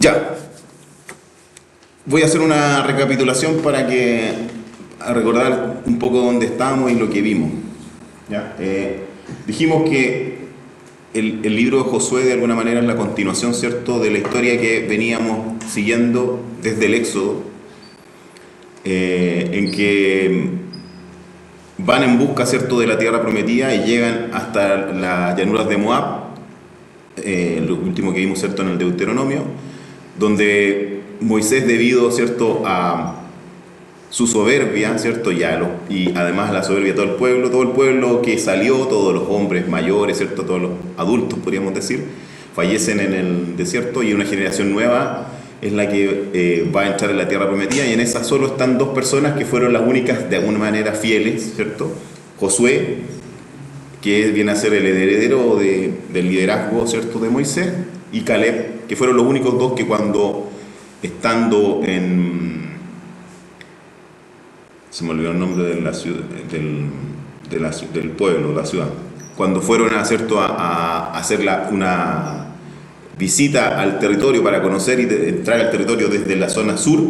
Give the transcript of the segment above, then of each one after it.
Ya, voy a hacer una recapitulación para a recordar un poco dónde estábamos y lo que vimos. ¿Ya? Dijimos que el libro de Josué de alguna manera es la continuación, ¿cierto?, de la historia que veníamos siguiendo desde el Éxodo, en que van en busca, ¿cierto?, de la tierra prometida y llegan hasta las llanuras de Moab, lo último que vimos, ¿cierto?, en el Deuteronomio, donde Moisés, debido, ¿cierto?, a su soberbia, ¿cierto?, y además la soberbia de todo el pueblo que salió, todos los hombres mayores, ¿cierto?, todos los adultos, podríamos decir, fallecen en el desierto, y una generación nueva es la que va a entrar en la tierra prometida, y en esa solo están dos personas que fueron las únicas de alguna manera fieles, ¿cierto? Josué, que viene a ser el heredero del liderazgo, ¿cierto?, de Moisés, y Caleb, que fueron los únicos dos que cuando estando se me olvidó el nombre de la ciudad, del pueblo, la ciudad, cuando fueron a hacer una visita al territorio para conocer y entrar al territorio desde la zona sur,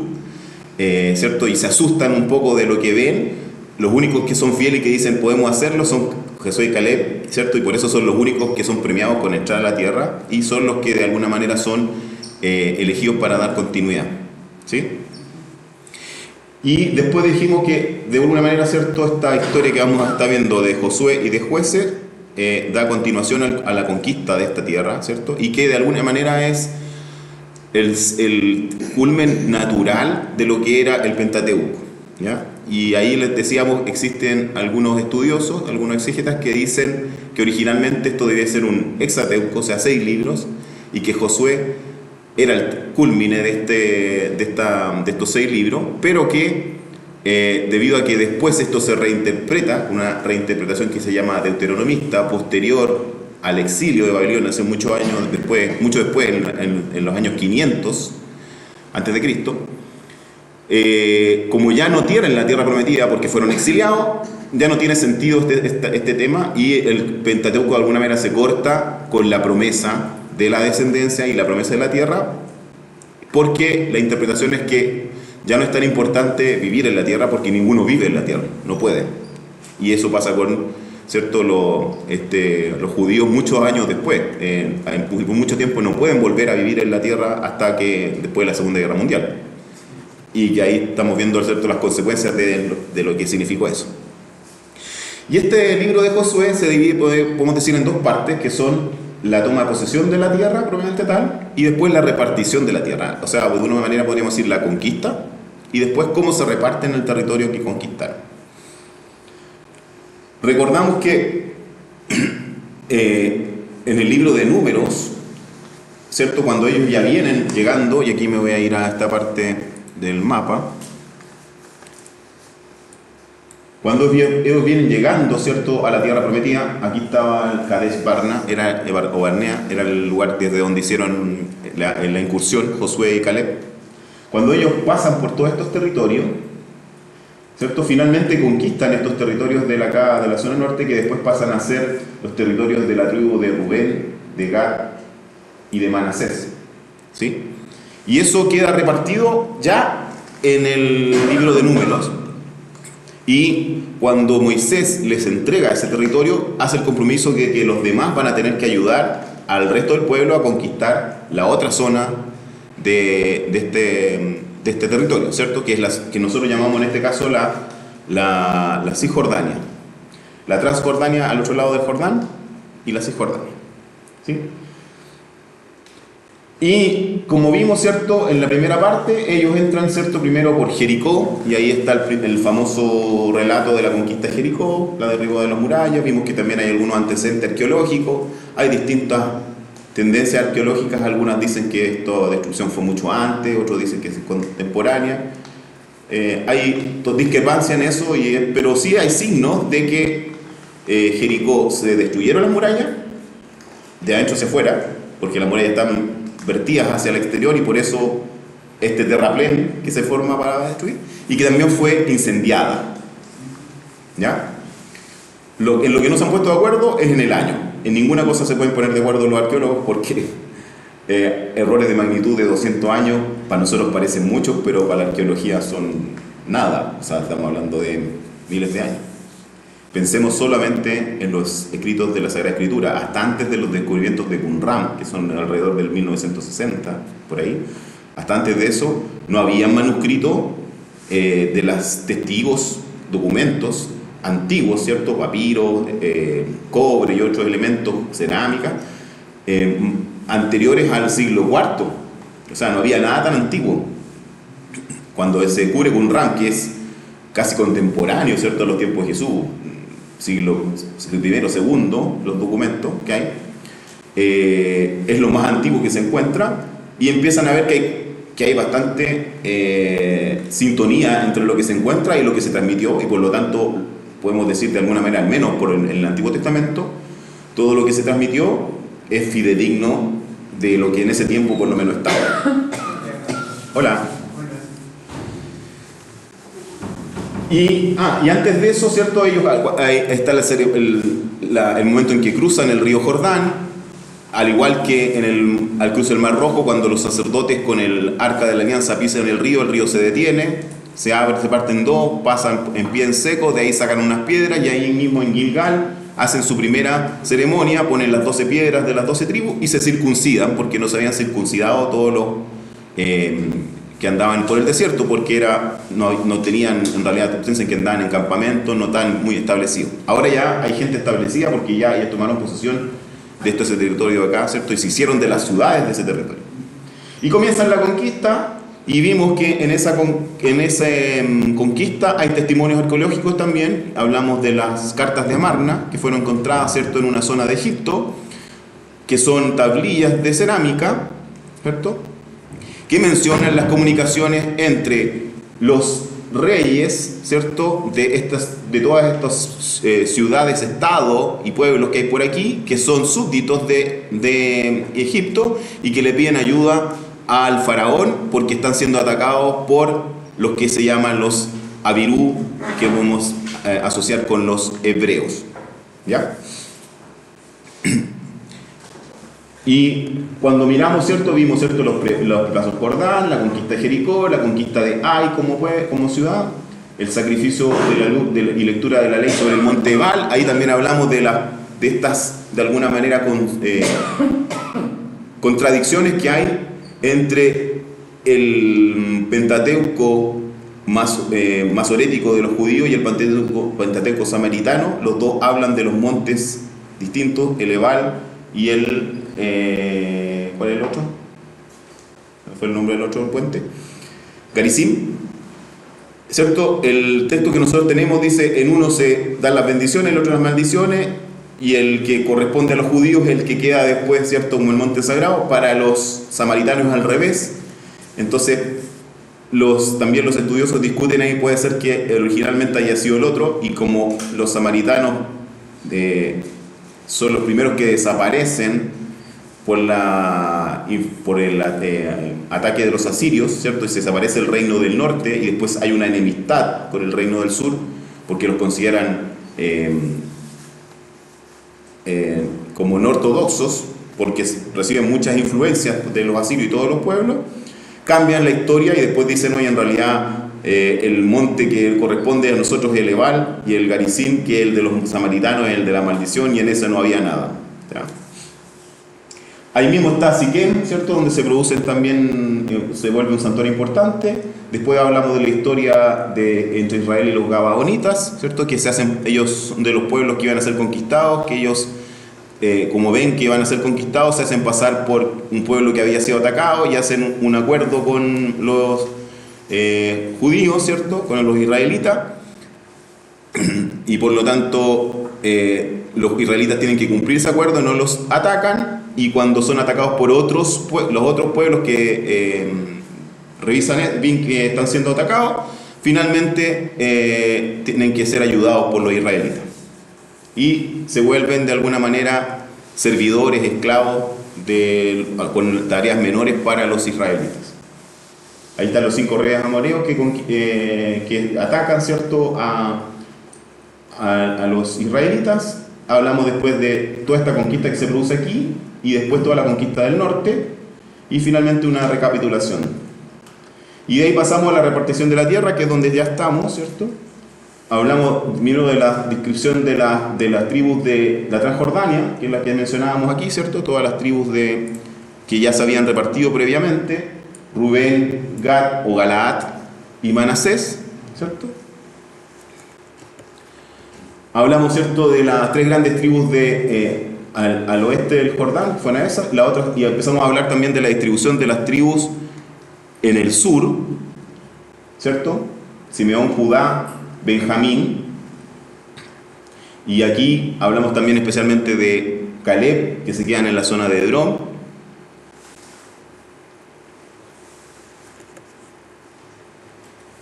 ¿cierto?, y se asustan un poco de lo que ven, los únicos que son fieles y que dicen podemos hacerlo son Josué y Caleb, ¿cierto?, y por eso son los únicos que son premiados con entrar a la tierra y son los que de alguna manera son elegidos para dar continuidad, ¿sí? Y después dijimos que de alguna manera, ¿cierto?, esta historia que vamos a estar viendo de Josué y de Jueces da continuación a la conquista de esta tierra, ¿cierto?, y que de alguna manera es el culmen natural de lo que era el Pentateuco, ¿ya? Y ahí les decíamos, existen algunos estudiosos, algunos exégetas que dicen que originalmente esto debía ser un hexateuco, o sea, 6 libros, y que Josué era el culmine de estos 6 libros, pero que debido a que después esto se reinterpreta, una reinterpretación que se llama deuteronomista, posterior al exilio de Babilonia, hace muchos años después, mucho después, en los años 500 antes de Cristo, como ya no tienen la tierra prometida porque fueron exiliados, ya no tiene sentido este tema, y el Pentateuco de alguna manera se corta con la promesa de la descendencia y la promesa de la tierra, porque la interpretación es que ya no es tan importante vivir en la tierra porque ninguno vive en la tierra, no puede. Y eso pasa con, ¿cierto?, los judíos muchos años después, por mucho tiempo no pueden volver a vivir en la tierra hasta que después de la Segunda Guerra Mundial. Y que ahí estamos viendo, ¿cierto?, las consecuencias de lo que significó eso. Y este libro de Josué se divide, podemos decir, en dos partes, que son la toma de posesión de la tierra, propiamente tal, y después la repartición de la tierra. O sea, de una manera podríamos decir la conquista, y después cómo se reparten el territorio que conquistaron. Recordamos que en el libro de Números, ¿cierto?, cuando ellos ya vienen llegando, y aquí me voy a ir a esta parte del mapa, cuando ellos vienen llegando, ¿cierto?, a la tierra prometida, aquí estaba el Kadesh Barnea, era el lugar desde donde hicieron la incursión Josué y Caleb. Cuando ellos pasan por todos estos territorios, ¿cierto?, finalmente conquistan estos territorios de la zona norte, que después pasan a ser los territorios de la tribu de Rubén, de Gad y de Manasés, ¿sí? Y eso queda repartido ya en el libro de Números. Y cuando Moisés les entrega ese territorio, hace el compromiso de que los demás van a tener que ayudar al resto del pueblo a conquistar la otra zona de este territorio, ¿cierto?, que es que nosotros llamamos en este caso la Cisjordania. La Transjordania al otro lado del Jordán y la Cisjordania, ¿sí? Y como vimos, ¿cierto?, en la primera parte ellos entran, ¿cierto?, primero por Jericó, y ahí está el famoso relato de la conquista de Jericó, la derribo de las murallas. Vimos que también hay algunos antecedentes arqueológicos, hay distintas tendencias arqueológicas, algunas dicen que esta destrucción fue mucho antes, otros dicen que es contemporánea. Hay discrepancia en eso, pero sí hay signos de que Jericó se destruyeron las murallas de adentro hacia afuera, porque las murallas están vertidas hacia el exterior, y por eso este terraplén que se forma para destruir, y que también fue incendiada, ¿ya? En lo que no se han puesto de acuerdo es en el año. En ninguna cosa se pueden poner de acuerdo los arqueólogos, porque errores de magnitud de 200 años, para nosotros parecen muchos, pero para la arqueología son nada, o sea, estamos hablando de miles de años. Pensemos solamente en los escritos de la Sagrada Escritura, hasta antes de los descubrimientos de Qumran, que son alrededor del 1960, por ahí, hasta antes de eso, no había manuscritos de los testigos, documentos antiguos, ¿cierto? Papiros, cobre y otros elementos, cerámica, anteriores al siglo IV. O sea, no había nada tan antiguo. Cuando se descubre Qumran, que es casi contemporáneo, ¿cierto?, a los tiempos de Jesús, siglo I, segundo, los documentos que hay, es lo más antiguo que se encuentra, y empiezan a ver que hay bastante sintonía entre lo que se encuentra y lo que se transmitió, y por lo tanto podemos decir de alguna manera, al menos en el Antiguo Testamento, todo lo que se transmitió es fidedigno de lo que en ese tiempo por lo menos estaba. Hola. Y antes de eso, ¿cierto? Ahí está el momento en que cruzan el río Jordán, al igual que al cruzar el Mar Rojo, cuando los sacerdotes con el arca de la alianza pisan el río se detiene, se abre, se parte en dos, pasan en pie en seco, de ahí sacan unas piedras y ahí mismo en Gilgal hacen su primera ceremonia, ponen las 12 piedras de las 12 tribus y se circuncidan, porque no se habían circuncidado todos los que andaban por el desierto, porque no tenían, en realidad piensan que andaban en campamentos no tan muy establecidos. Ahora ya hay gente establecida porque ya tomaron posesión de ese territorio de acá, ¿cierto? Y se hicieron de las ciudades de ese territorio. Y comienzan la conquista, y vimos que en esa conquista hay testimonios arqueológicos también. Hablamos de las cartas de Amarna, que fueron encontradas, ¿cierto?, en una zona de Egipto, que son tablillas de cerámica, ¿cierto?, que mencionan las comunicaciones entre los reyes, ¿cierto?, de todas estas ciudades-estado y pueblos que hay por aquí, que son súbditos de Egipto y que le piden ayuda al faraón porque están siendo atacados por los que se llaman los Abirú, que vamos a asociar con los hebreos. ¿Ya? Y cuando miramos, ¿cierto?, vimos, ¿cierto?, los plazos Jordán, la conquista de Jericó, la conquista de Ai como ciudad, el sacrificio y lectura de la ley sobre el monte Ebal. Ahí también hablamos de estas, de alguna manera, contradicciones que hay entre el Pentateuco masorético de los judíos y el Pentateuco samaritano. Los dos hablan de los montes distintos, el Ebal y ¿cuál es el otro? ¿Cuál fue el nombre del otro puente? Garizim, ¿cierto? El texto que nosotros tenemos dice: en uno se dan las bendiciones, en el otro las maldiciones, y el que corresponde a los judíos es el que queda después, ¿cierto?, como el monte sagrado. Para los samaritanos al revés. Entonces también los estudiosos discuten ahí, puede ser que originalmente haya sido el otro, y como los samaritanos son los primeros que desaparecen por el ataque de los asirios, ¿cierto?, y se desaparece el reino del norte, y después hay una enemistad con el reino del sur, porque los consideran como no ortodoxos, porque reciben muchas influencias de los asirios y todos los pueblos. Cambian la historia y después dicen: oye, en realidad el monte que corresponde a nosotros es el Ebal, y el Garizim, que es el de los samaritanos, es el de la maldición, y en ese no había nada. ¿Ya? Ahí mismo está Siquem, ¿cierto?, donde se producen también, se vuelve un santuario importante. Después hablamos de la historia entre Israel y los Gabaonitas, ¿cierto?, que se hacen, ellos son de los pueblos que iban a ser conquistados, que ellos, como ven que iban a ser conquistados, se hacen pasar por un pueblo que había sido atacado y hacen un acuerdo con los judíos, ¿cierto?, con los israelitas, y por lo tanto los israelitas tienen que cumplir ese acuerdo, no los atacan. Y cuando son atacados por los otros pueblos que revisan, ven que están siendo atacados, finalmente tienen que ser ayudados por los israelitas. Y se vuelven de alguna manera servidores, esclavos, con tareas menores para los israelitas. Ahí están los 5 reyes amoreos que atacan, ¿cierto?, a los israelitas. Hablamos después de toda esta conquista que se produce aquí, y después toda la conquista del norte, y finalmente una recapitulación. Y de ahí pasamos a la repartición de la tierra, que es donde ya estamos, ¿cierto? Hablamos primero de la descripción de las tribus de la Transjordania, que es la que mencionábamos aquí, ¿cierto? Todas las tribus que ya se habían repartido previamente: Rubén, Gad o Galaad y Manasés, ¿cierto? Hablamos, ¿cierto?, de las tres grandes tribus al oeste del Jordán, fueron esas, y empezamos a hablar también de la distribución de las tribus en el sur, ¿cierto? Simeón, Judá, Benjamín. Y aquí hablamos también especialmente de Caleb, que se quedan en la zona de Edrón.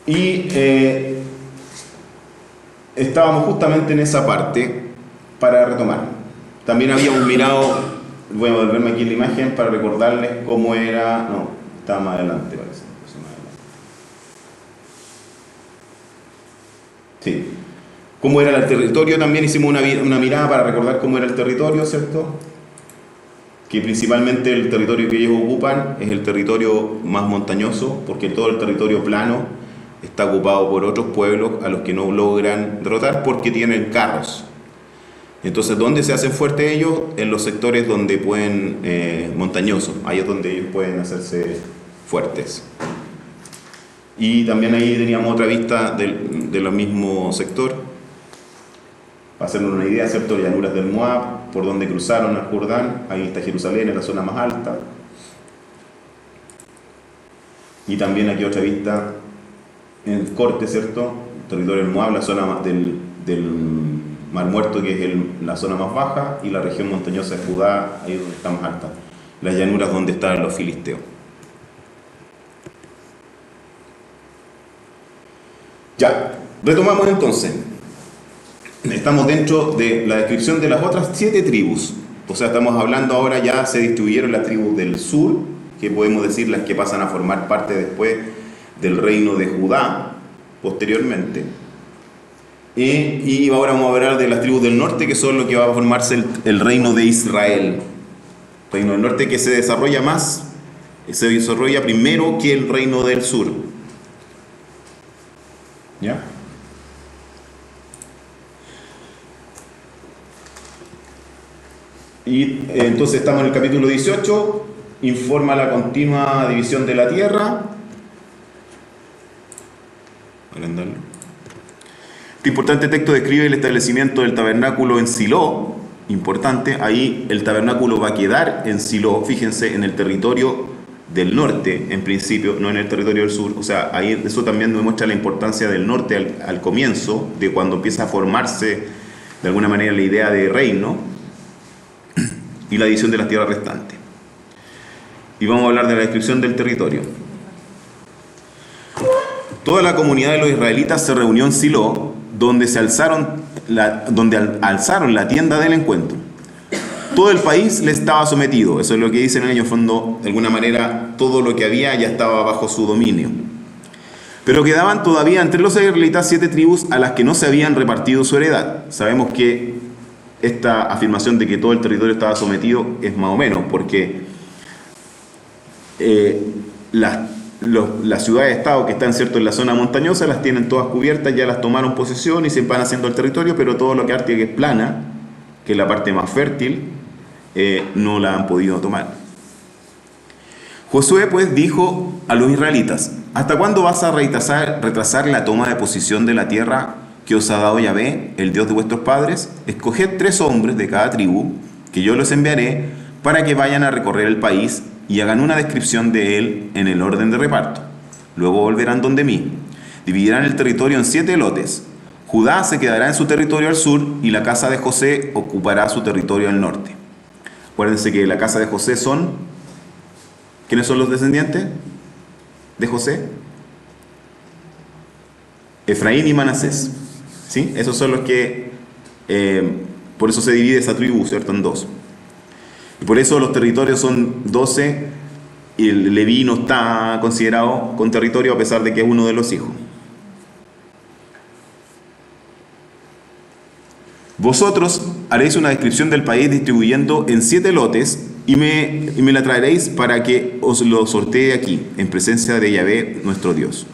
Y estábamos justamente en esa parte para retomar. También habíamos mirado, voy a volverme aquí en la imagen para recordarles cómo era. No, estaba más adelante, parece. Sí. Cómo era el territorio también, hicimos una mirada para recordar cómo era el territorio, ¿cierto? Que principalmente el territorio que ellos ocupan es el territorio más montañoso, porque todo el territorio plano está ocupado por otros pueblos a los que no logran derrotar porque tienen carros. Entonces, ¿dónde se hacen fuertes ellos? En los sectores donde pueden, montañosos, ahí es donde ellos pueden hacerse fuertes. Y también ahí teníamos otra vista del mismo sector, para hacernos una idea, ¿cierto? Llanuras del Moab, por donde cruzaron al Jordán, ahí está Jerusalén, en la zona más alta. Y también aquí otra vista en el corte, ¿cierto? El territorio del Moab, la zona del Mar Muerto, que es la zona más baja, y la región montañosa de Judá, ahí donde está más alta. Las llanuras donde están los filisteos. Ya, retomamos entonces. Estamos dentro de la descripción de las otras 7 tribus. O sea, estamos hablando ahora, ya se distribuyeron las tribus del sur, que podemos decir las que pasan a formar parte después del reino de Judá, posteriormente. Y ahora vamos a hablar de las tribus del norte, que son lo que va a formarse el reino de Israel. El reino del norte que se desarrolla primero que el reino del sur. ¿Ya? Y entonces estamos en el capítulo 18, informa la continua división de la tierra. Agrandarlo. Este importante texto describe el establecimiento del tabernáculo en Silo. Importante, ahí el tabernáculo va a quedar en Silo, fíjense, en el territorio del norte, en principio, no en el territorio del sur. O sea, ahí eso también demuestra la importancia del norte al comienzo, de cuando empieza a formarse de alguna manera la idea de reino y la división de las tierras restantes. Y vamos a hablar de la descripción del territorio. Toda la comunidad de los israelitas se reunió en Silo, donde alzaron la tienda del encuentro. Todo el país le estaba sometido. Eso es lo que dicen en ellos, fondo, de alguna manera todo lo que había ya estaba bajo su dominio. Pero quedaban todavía entre los israelitas 7 tribus a las que no se habían repartido su heredad. Sabemos que esta afirmación de que todo el territorio estaba sometido es más o menos, porque las ciudades-estado que están, ¿cierto?, en la zona montañosa las tienen todas cubiertas, ya las tomaron posesión y se van haciendo el territorio, pero todo lo que Ártica, que es plana, que es la parte más fértil, no la han podido tomar. Josué pues dijo a los israelitas: ¿hasta cuándo vas a retrasar la toma de posesión de la tierra que os ha dado Yahvé, el Dios de vuestros padres? Escoged 3 hombres de cada tribu, que yo los enviaré, para que vayan a recorrer el país y hagan una descripción de él en el orden de reparto. Luego volverán donde mí. Dividirán el territorio en 7 lotes. Judá se quedará en su territorio al sur y la casa de José ocupará su territorio al norte. Acuérdense que la casa de José son... ¿Quiénes son los descendientes de José? Efraín y Manasés. ¿Sí? Esos son los que... por eso se divide esa tribu, ¿cierto?, en 2. Y por eso los territorios son 12 y el Leví no está considerado con territorio a pesar de que es uno de los hijos. Vosotros haréis una descripción del país distribuyendo en 7 lotes y me la traeréis para que os lo sortee aquí, en presencia de Yahvé nuestro Dios.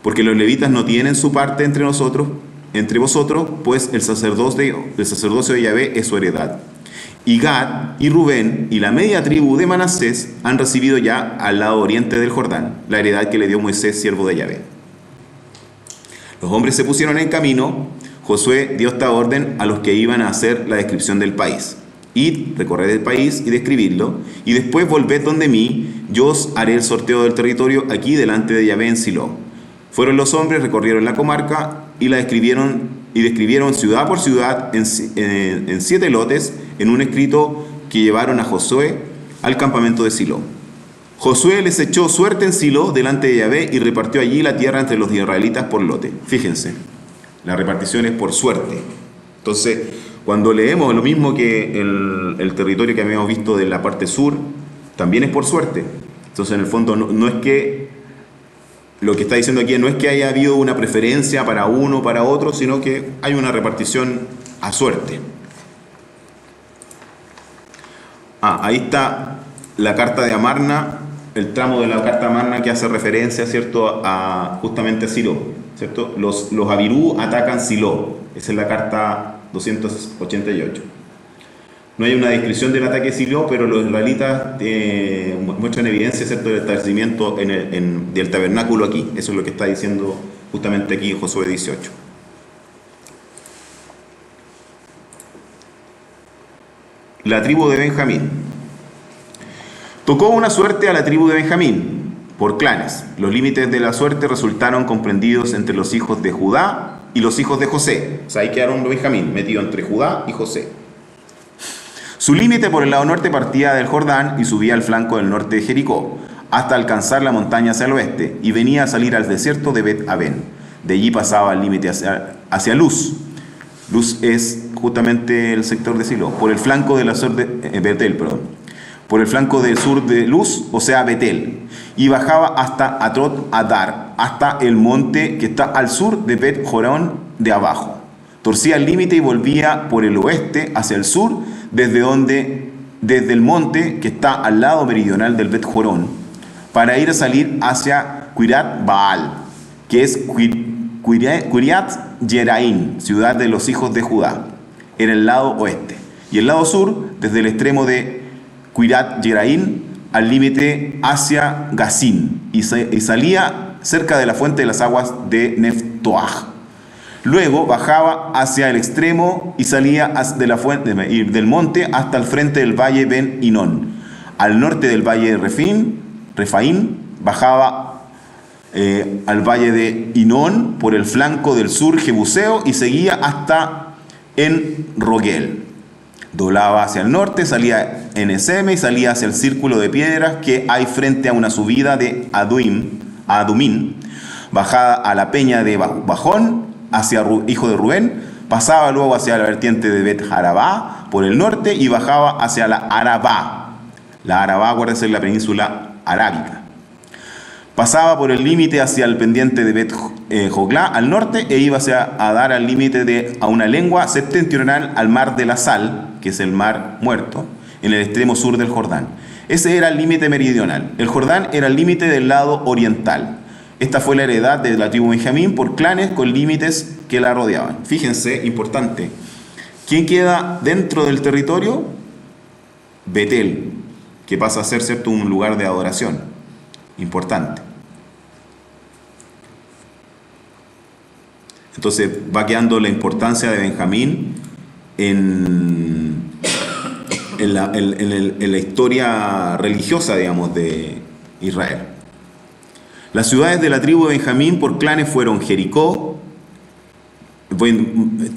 Porque los levitas no tienen su parte entre vosotros, pues el sacerdocio de Yahvé es su heredad. Y Gad y Rubén y la media tribu de Manasés han recibido ya al lado oriente del Jordán la heredad que le dio Moisés, siervo de Yahvé. Los hombres se pusieron en camino. Josué dio esta orden a los que iban a hacer la descripción del país: id, recorred el país y describidlo, y después volved donde mí, yo os haré el sorteo del territorio aquí delante de Yahvé en Silo. Fueron los hombres, recorrieron la comarca y la describieron ciudad por ciudad en 7 lotes, en un escrito que llevaron a Josué al campamento de Silo. Josué les echó suerte en Silo delante de Yahvé y repartió allí la tierra entre los israelitas por lote. Fíjense, la repartición es por suerte. Entonces, cuando leemos lo mismo que el territorio que habíamos visto de la parte sur, también es por suerte. Entonces, en el fondo, no es que lo que está diciendo aquí no es que haya habido una preferencia para uno o para otro, sino que hay una repartición a suerte. Ahí está la carta de Amarna, el tramo de la carta de Amarna que hace referencia, ¿cierto?, a justamente a Silo, ¿cierto? Los Abirú atacan Silo. Esa es la carta 288. No hay una descripción del ataque de Silo, pero los israelitas muestran evidencia, ¿cierto?, del establecimiento del tabernáculo aquí. Eso es lo que está diciendo justamente aquí en Josué 18. La tribu de Benjamín. Tocó una suerte a la tribu de Benjamín por clanes. Los límites de la suerte resultaron comprendidos entre los hijos de Judá y los hijos de José. O sea, ahí quedaron Benjamín metido entre Judá y José. Su límite por el lado norte partía del Jordán y subía al flanco del norte de Jericó, hasta alcanzar la montaña hacia el oeste, y venía a salir al desierto de Bet-Aben. De allí pasaba el límite hacia Luz. Luz es justamente el sector de Silo, por el flanco del sur de Betel, por el flanco del sur de Luz, o sea, Betel, y bajaba hasta Atrot Adar, hasta el monte que está al sur de Bet Jorón de abajo. Torcía el límite y volvía por el oeste hacia el sur, desde el monte que está al lado meridional del Bet Jorón, para ir a salir hacia Quirat Baal, que es Quiriat Jeraim, ciudad de los hijos de Judá, en el lado oeste. Y el lado sur, desde el extremo de Quirat Jeraim al límite hacia Gazim, y salía cerca de la fuente de las aguas de Neftoaj. Luego bajaba hacia el extremo y salía de la fuente del monte hasta el frente del valle Ben Hinón. Al norte del valle de Refaín, bajaba al valle de Hinón por el flanco del sur Jebuseo y seguía hasta en Rogel. Doblaba hacia el norte, salía en Eseme y salía hacia el círculo de piedras que hay frente a una subida de Adumín, bajada a la peña de Bajón, hacia hijo de Rubén, pasaba luego hacia la vertiente de Bet Arabá por el norte y bajaba hacia la Arabá. La Arabá, acuérdense, es la península arábica. Pasaba por el límite hacia el pendiente de Bet Joglá al norte e iba a dar al límite a una lengua septentrional al mar de la Sal, que es el mar muerto, en el extremo sur del Jordán. Ese era el límite meridional. El Jordán era el límite del lado oriental. Esta fue la heredad de la tribu Benjamín por clanes con límites que la rodeaban. Fíjense, importante. ¿Quién queda dentro del territorio? Betel, que pasa a ser, ¿cierto?, un lugar de adoración. Importante. Entonces va quedando la importancia de Benjamín en la historia religiosa, digamos, de Israel. Las ciudades de la tribu de Benjamín por clanes fueron Jericó,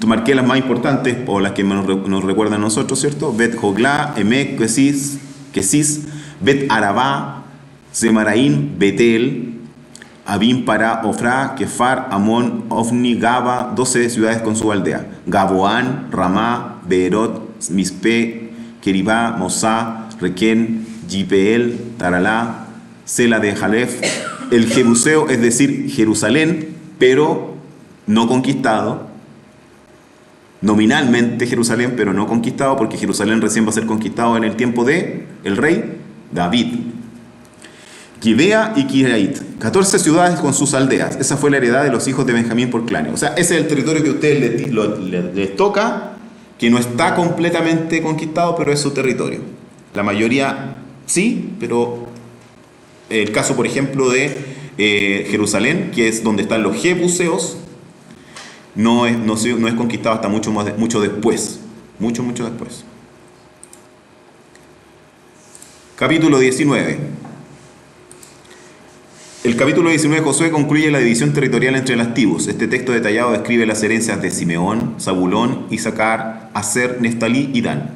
marqué las más importantes o las que nos recuerdan a nosotros, ¿cierto? Bet Joglá, Emek, Kesis, Bet Arabá, Zemaraín, Betel, Abim, Pará, Ofrá, Kefar, Amón, Ofni, Gaba, 12 ciudades con su aldea, Gaboán, Ramá, Beerot, Mispe, Keribá, Mosá, Requén, Yipeel, Taralá, Sela de Jalef, el Jebuseo, es decir, Jerusalén, pero no conquistado, nominalmente Jerusalén, pero no conquistado, porque Jerusalén recién va a ser conquistado en el tiempo de el rey David. Gibea y Kiriat, 14 ciudades con sus aldeas. Esa fue la heredad de los hijos de Benjamín por clanes. O sea, ese es el territorio que a ustedes les toca, que no está completamente conquistado, pero es su territorio. La mayoría sí, pero el caso, por ejemplo, de Jerusalén, que es donde están los jebuseos, no es conquistado hasta mucho después. Mucho después. Capítulo 19. El capítulo 19 de Josué concluye la división territorial entre las tribus. Este texto detallado describe las herencias de Simeón, Zabulón, Isaacar, Aser, Neftalí y Dan.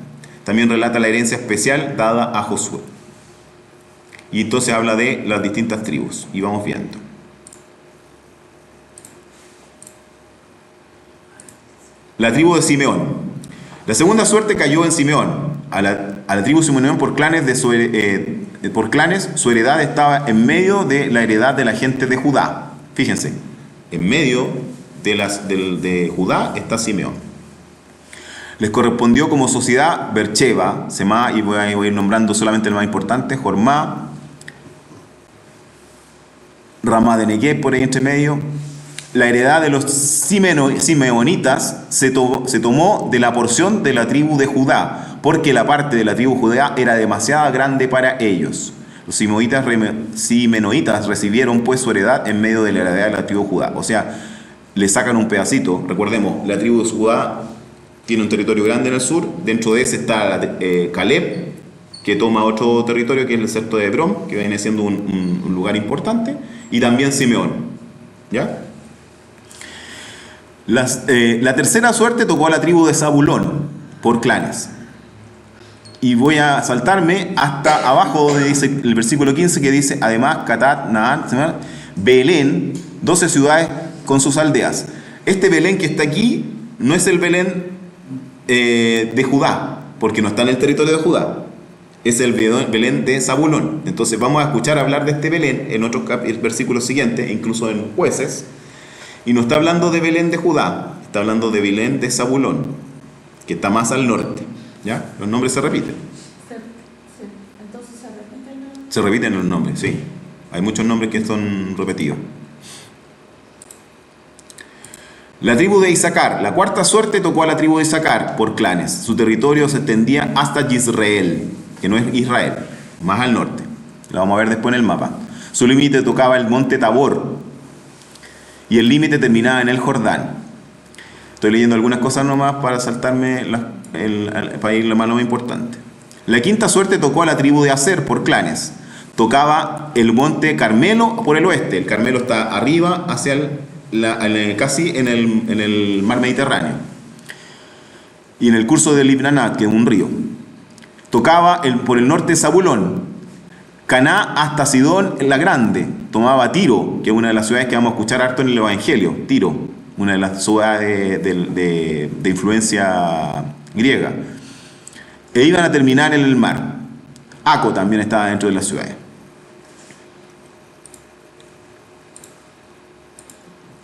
También relata la herencia especial dada a Josué. Y entonces habla de las distintas tribus. Y vamos viendo. La tribu de Simeón. La segunda suerte cayó en Simeón. A la tribu Simeón por clanes, su heredad estaba en medio de la heredad de la gente de Judá. Fíjense, en medio de Judá está Simeón. Les correspondió como sociedad Bercheba, Semá, y voy a ir nombrando solamente el más importante, Jormá, Ramá de Negueb por ahí entre medio. La heredad de los simeonitas se tomó de la porción de la tribu de Judá, porque la parte de la tribu de Judá era demasiado grande para ellos. Los simenoitas recibieron pues su heredad en medio de la heredad de la tribu de Judá. O sea, le sacan un pedacito. Recordemos, la tribu de Judá tiene un territorio grande en el sur. Dentro de ese está Caleb, que toma otro territorio que es el desierto de Hebrón, que viene siendo un lugar importante. Y también Simeón. ¿Ya? La tercera suerte tocó a la tribu de Zabulón por clanes. Y voy a saltarme hasta abajo donde dice el versículo 15, que dice: además, Catat, Naán, Belén, 12 ciudades con sus aldeas. Este Belén que está aquí no es el Belén de Judá, porque no está en el territorio de Judá. Es el Belén de Zabulón. Entonces vamos a escuchar hablar de este Belén en otros versículos siguientes, incluso en Jueces. Y no está hablando de Belén de Judá, está hablando de Belén de Zabulón, que está más al norte. ¿Ya? Los nombres se repiten. Entonces se repiten. Se repiten los nombres, sí. Hay muchos nombres que son repetidos. La tribu de Isaacar. La cuarta suerte tocó a la tribu de Isaacar por clanes. Su territorio se extendía hasta Yisrael, que no es Israel, más al norte. Lo vamos a ver después en el mapa. Su límite tocaba el monte Tabor y el límite terminaba en el Jordán. Estoy leyendo algunas cosas nomás para saltarme para ir lo más importante. La quinta suerte tocó a la tribu de Aser por clanes. Tocaba el monte Carmelo por el oeste. El Carmelo está arriba, hacia casi en el mar Mediterráneo. Y en el curso del Libnanat, que es un río. Tocaba por el norte Zabulón. Caná hasta Sidón la Grande. Tomaba Tiro, que es una de las ciudades que vamos a escuchar harto en el Evangelio. Tiro, una de las ciudades de influencia griega. E iban a terminar en el mar. Aco también estaba dentro de las ciudades.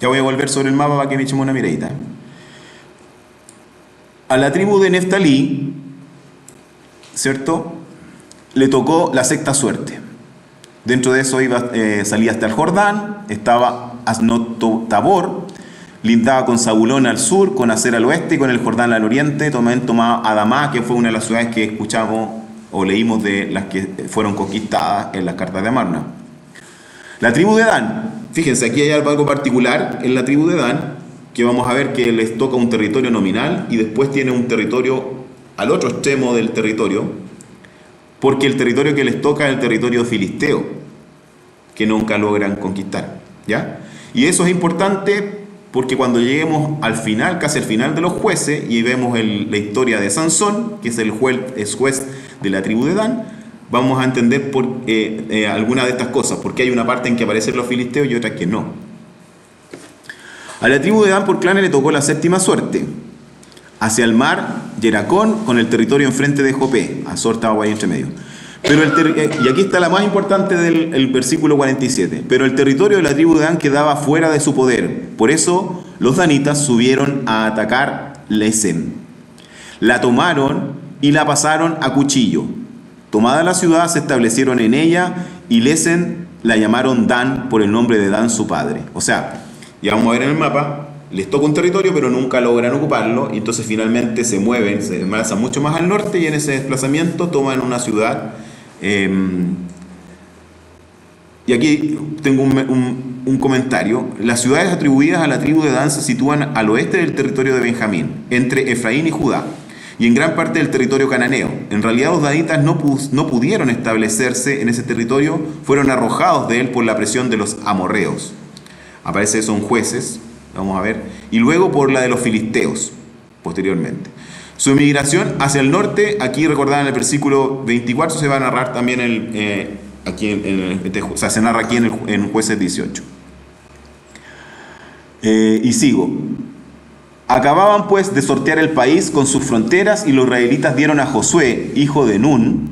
Ya voy a volver sobre el mapa para que me echemos una miradita. A la tribu de Neftalí, ¿cierto?, le tocó la sexta suerte. Dentro de eso salía hasta el Jordán, estaba Asnot Tabor, lindaba con Zabulón al sur, con Aser al oeste y con el Jordán al oriente. También tomaba Adamá, que fue una de las ciudades que escuchamos o leímos de las que fueron conquistadas en las cartas de Amarna. La tribu de Dan. Fíjense, aquí hay algo particular en la tribu de Dan, que vamos a ver que les toca un territorio nominal y después tiene un territorio al otro extremo del territorio, porque el territorio que les toca es el territorio filisteo, que nunca logran conquistar, ¿ya? Y eso es importante porque cuando lleguemos al final, casi al final de los jueces, y vemos la historia de Sansón, que es el juez de la tribu de Dan, vamos a entender algunas de estas cosas, porque hay una parte en que aparecen los filisteos y otra que no. A la tribu de Dan por clanes le tocó la séptima suerte. Hacia el mar, Yeracón, con el territorio enfrente de Jopé. Azor estaba ahí entre medio. Y aquí está la más importante del versículo 47. Pero el territorio de la tribu de Dan quedaba fuera de su poder. Por eso los danitas subieron a atacar Lesem. La tomaron y la pasaron a cuchillo. Tomada la ciudad, se establecieron en ella, y Lesem la llamaron Dan por el nombre de Dan su padre. O sea, ya vamos a ver en el mapa, les toca un territorio pero nunca logran ocuparlo, y entonces finalmente se mueven, se desplazan mucho más al norte, y en ese desplazamiento toman una ciudad. Y aquí tengo un comentario. Las ciudades atribuidas a la tribu de Dan se sitúan al oeste del territorio de Benjamín, entre Efraín y Judá, y en gran parte del territorio cananeo. En realidad los danitas no pudieron establecerse en ese territorio, fueron arrojados de él por la presión de los amorreos. Aparece eso en Jueces, vamos a ver, y luego por la de los filisteos, posteriormente. Su emigración hacia el norte, aquí recordaban en el versículo 24, se va a narrar también se narra aquí en Jueces 18. Y sigo. Acababan pues de sortear el país con sus fronteras, y los israelitas dieron a Josué, hijo de Nun,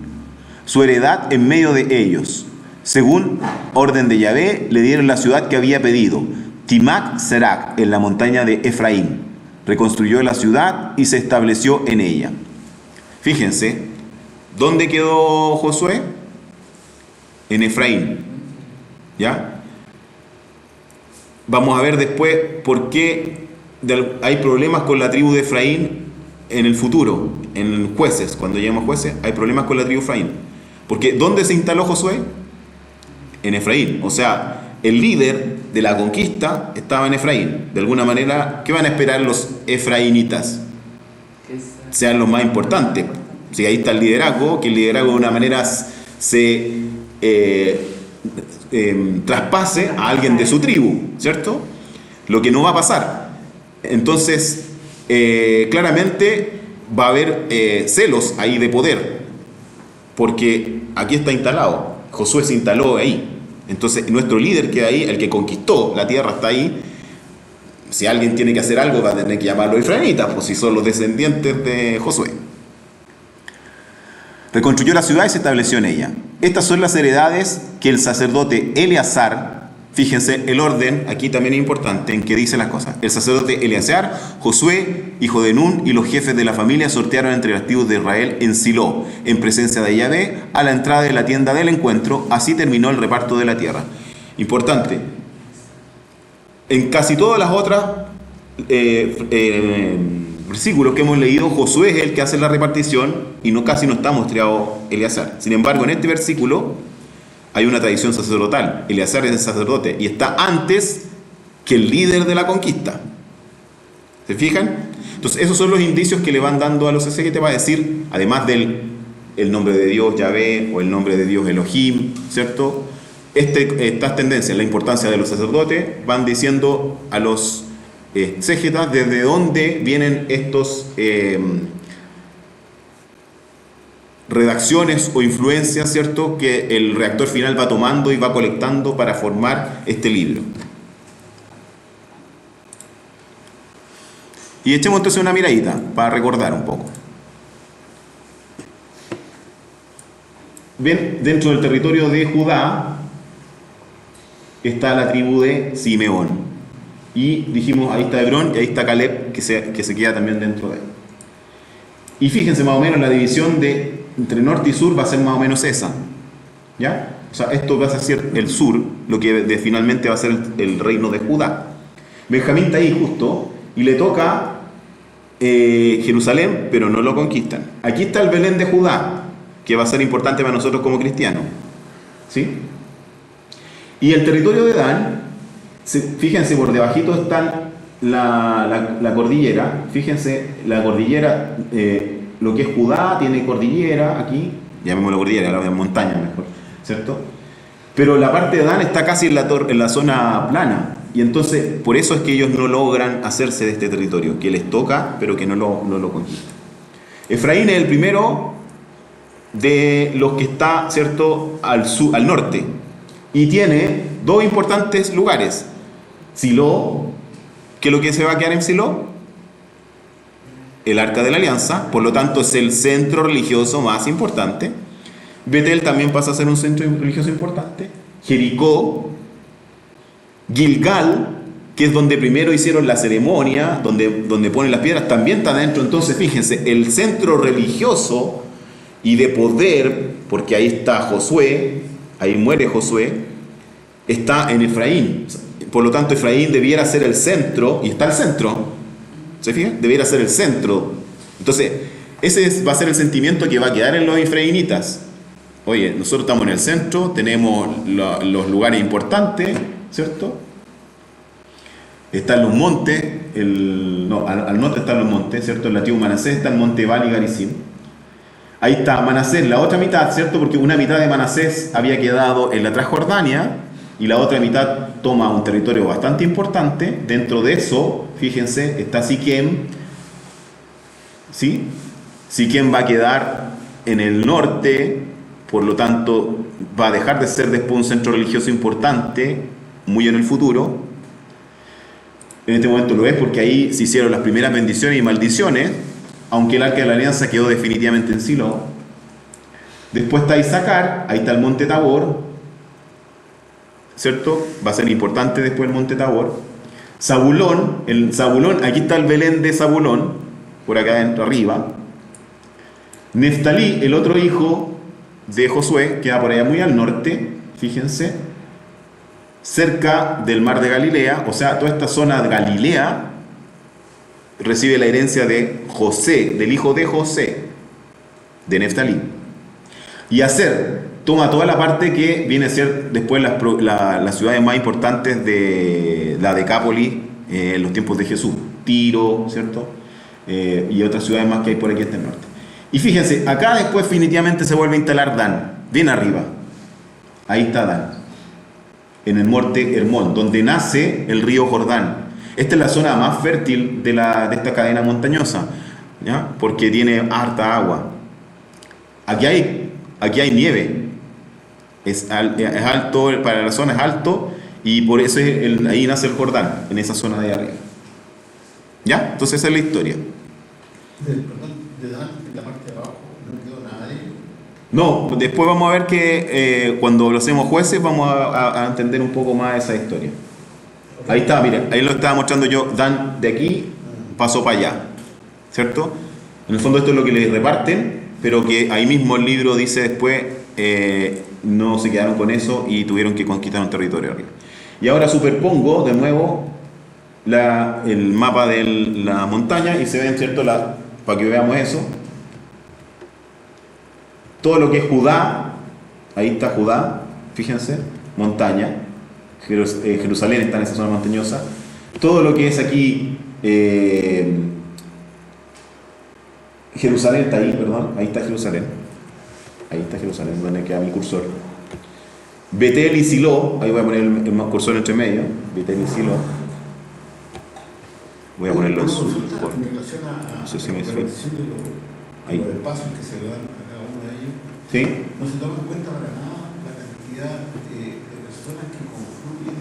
su heredad en medio de ellos. Según orden de Yahvé, le dieron la ciudad que había pedido, Timac Serac, en la montaña de Efraín. Reconstruyó la ciudad y se estableció en ella. Fíjense, ¿dónde quedó Josué? En Efraín. ¿Ya? Vamos a ver después por qué hay problemas con la tribu de Efraín en el futuro, en Jueces. Cuando lleguemos a Jueces, hay problemas con la tribu de Efraín. Porque ¿dónde se instaló Josué? En Efraín. O sea, el líder de la conquista estaba en Efraín. De alguna manera, ¿qué van a esperar los efraínitas? Sean los más importantes. Si ahí está el liderazgo, que el liderazgo de una manera se traspase a alguien de su tribu, ¿cierto? Lo que no va a pasar. Entonces, claramente va a haber celos ahí de poder, porque aquí está instalado. Josué se instaló ahí. Entonces, nuestro líder queda ahí, el que conquistó la tierra está ahí. Si alguien tiene que hacer algo, va a tener que llamarlo israelitas, pues si son los descendientes de Josué. Reconstruyó la ciudad y se estableció en ella. Estas son las heredades que el sacerdote Eleazar, fíjense el orden, aquí también es importante en que dice las cosas. El sacerdote Eleazar, Josué, hijo de Nun, y los jefes de la familia sortearon entre las tribus de Israel en Silo, en presencia de Yahvé, a la entrada de la tienda del encuentro. Así terminó el reparto de la tierra. Importante. En casi todas las otras versículos que hemos leído, Josué es el que hace la repartición y casi no está mostrado Eleazar. Sin embargo, en este versículo hay una tradición sacerdotal. Eleazar es el sacerdote y está antes que el líder de la conquista. ¿Se fijan? Entonces, esos son los indicios que le van dando a los exégetas para decir, además del nombre de Dios Yahvé o el nombre de Dios Elohim, ¿cierto? Estas tendencias, la importancia de los sacerdotes, van diciendo a los exégetas desde dónde vienen estos redacciones o influencias, ¿cierto?, que el redactor final va tomando y va colectando para formar este libro. Y echemos entonces una miradita para recordar un poco. Bien, dentro del territorio de Judá está la tribu de Simeón. Y dijimos, ahí está Hebrón y ahí está Caleb, que se queda también dentro de él. Y fíjense más o menos la división entre norte y sur va a ser más o menos esa. ¿Ya? O sea, esto va a ser el sur, lo que finalmente va a ser el reino de Judá. Benjamín está ahí justo y le toca Jerusalén, pero no lo conquistan. Aquí está el Belén de Judá, que va a ser importante para nosotros como cristianos. ¿Sí? Y el territorio de Dan, fíjense, por debajito está la cordillera. Fíjense, la cordillera, lo que es Judá tiene cordillera aquí, llamémoslo cordillera, la montaña mejor, ¿cierto? Pero la parte de Dan está casi en la zona plana, y entonces por eso es que ellos no logran hacerse de este territorio, que les toca, pero que no lo conquistan. Efraín es el primero de los que está, ¿cierto?, al norte, y tiene dos importantes lugares. Silo, ¿qué es lo que se va a quedar en Silo? El Arca de la Alianza, por lo tanto es el centro religioso más importante. Betel también pasa a ser un centro religioso importante. Jericó, Gilgal, que es donde primero hicieron la ceremonia, donde ponen las piedras, también está dentro. Entonces, fíjense, el centro religioso y de poder, porque ahí está Josué, ahí muere Josué, está en Efraín. Por lo tanto, Efraín debiera ser el centro, y está el centro, ¿se fijan? Debiera ser el centro. Entonces, va a ser el sentimiento que va a quedar en los efraínitas. Oye, nosotros estamos en el centro, tenemos los lugares importantes, ¿cierto? Están los montes, al norte están los montes, ¿cierto? En la tribu Manasés está el monte Ebal y Garizim. Ahí está Manasés, la otra mitad, ¿cierto? Porque una mitad de Manasés había quedado en la Transjordania y la otra mitad toma un territorio bastante importante. Dentro de eso, fíjense, está Siquem, ¿sí? Siquem va a quedar en el norte, por lo tanto va a dejar de ser después un centro religioso importante, muy en el futuro. En este momento lo es porque ahí se hicieron las primeras bendiciones y maldiciones, aunque el arca de la alianza quedó definitivamente en Silo. Después está Isaacar, ahí está el monte Tabor, ¿cierto? Va a ser importante después el monte Tabor. Zabulón, aquí está el Belén de Zabulón, por acá arriba. Neftalí, el otro hijo de Josué, queda por allá muy al norte, fíjense, cerca del mar de Galilea. O sea, toda esta zona de Galilea recibe la herencia de José, del hijo de José, de Neftalí. Y Aser toma toda la parte que viene a ser después las ciudades más importantes de la Decápolis en los tiempos de Jesús. Tiro, ¿cierto? Y otras ciudades más que hay por aquí en el norte. Y fíjense, acá después definitivamente se vuelve a instalar Dan, bien arriba. Ahí está Dan, en el monte Hermón, donde nace el río Jordán. Esta es la zona más fértil de esta cadena montañosa, ¿ya? Porque tiene harta agua. Aquí hay nieve. Es alto, para la zona es alto, y por eso ahí nace el Jordán, en esa zona de arriba. ¿Ya? Entonces esa es la historia. De Dan, en la parte de abajo, no quedó nada de ello. No, después vamos a ver que cuando lo hacemos jueces vamos a entender un poco más esa historia. Ahí está, miren, ahí lo estaba mostrando yo. Dan de aquí pasó para allá, ¿cierto? En el fondo esto es lo que les reparten, pero que ahí mismo el libro dice después no se quedaron con eso y tuvieron que conquistar un territorio arriba. Y ahora superpongo de nuevo el mapa de la montaña y se ven, ¿cierto? Para que veamos eso. Todo lo que es Judá, ahí está Judá, fíjense, montaña. Jerusalén está en esa zona montañosa. Todo lo que es aquí Jerusalén está ahí, perdón, ahí está Jerusalén, donde queda mi cursor. Betel y Silo, ahí voy a poner el cursor entre medio. Betel y Silo, voy a ponerlo en relación a no sé si me la explico. Ahí. los pasos que se le dan a cada uno de ellos. ¿Sí? No se toma en cuenta para nada la cantidad de personas que confluyen,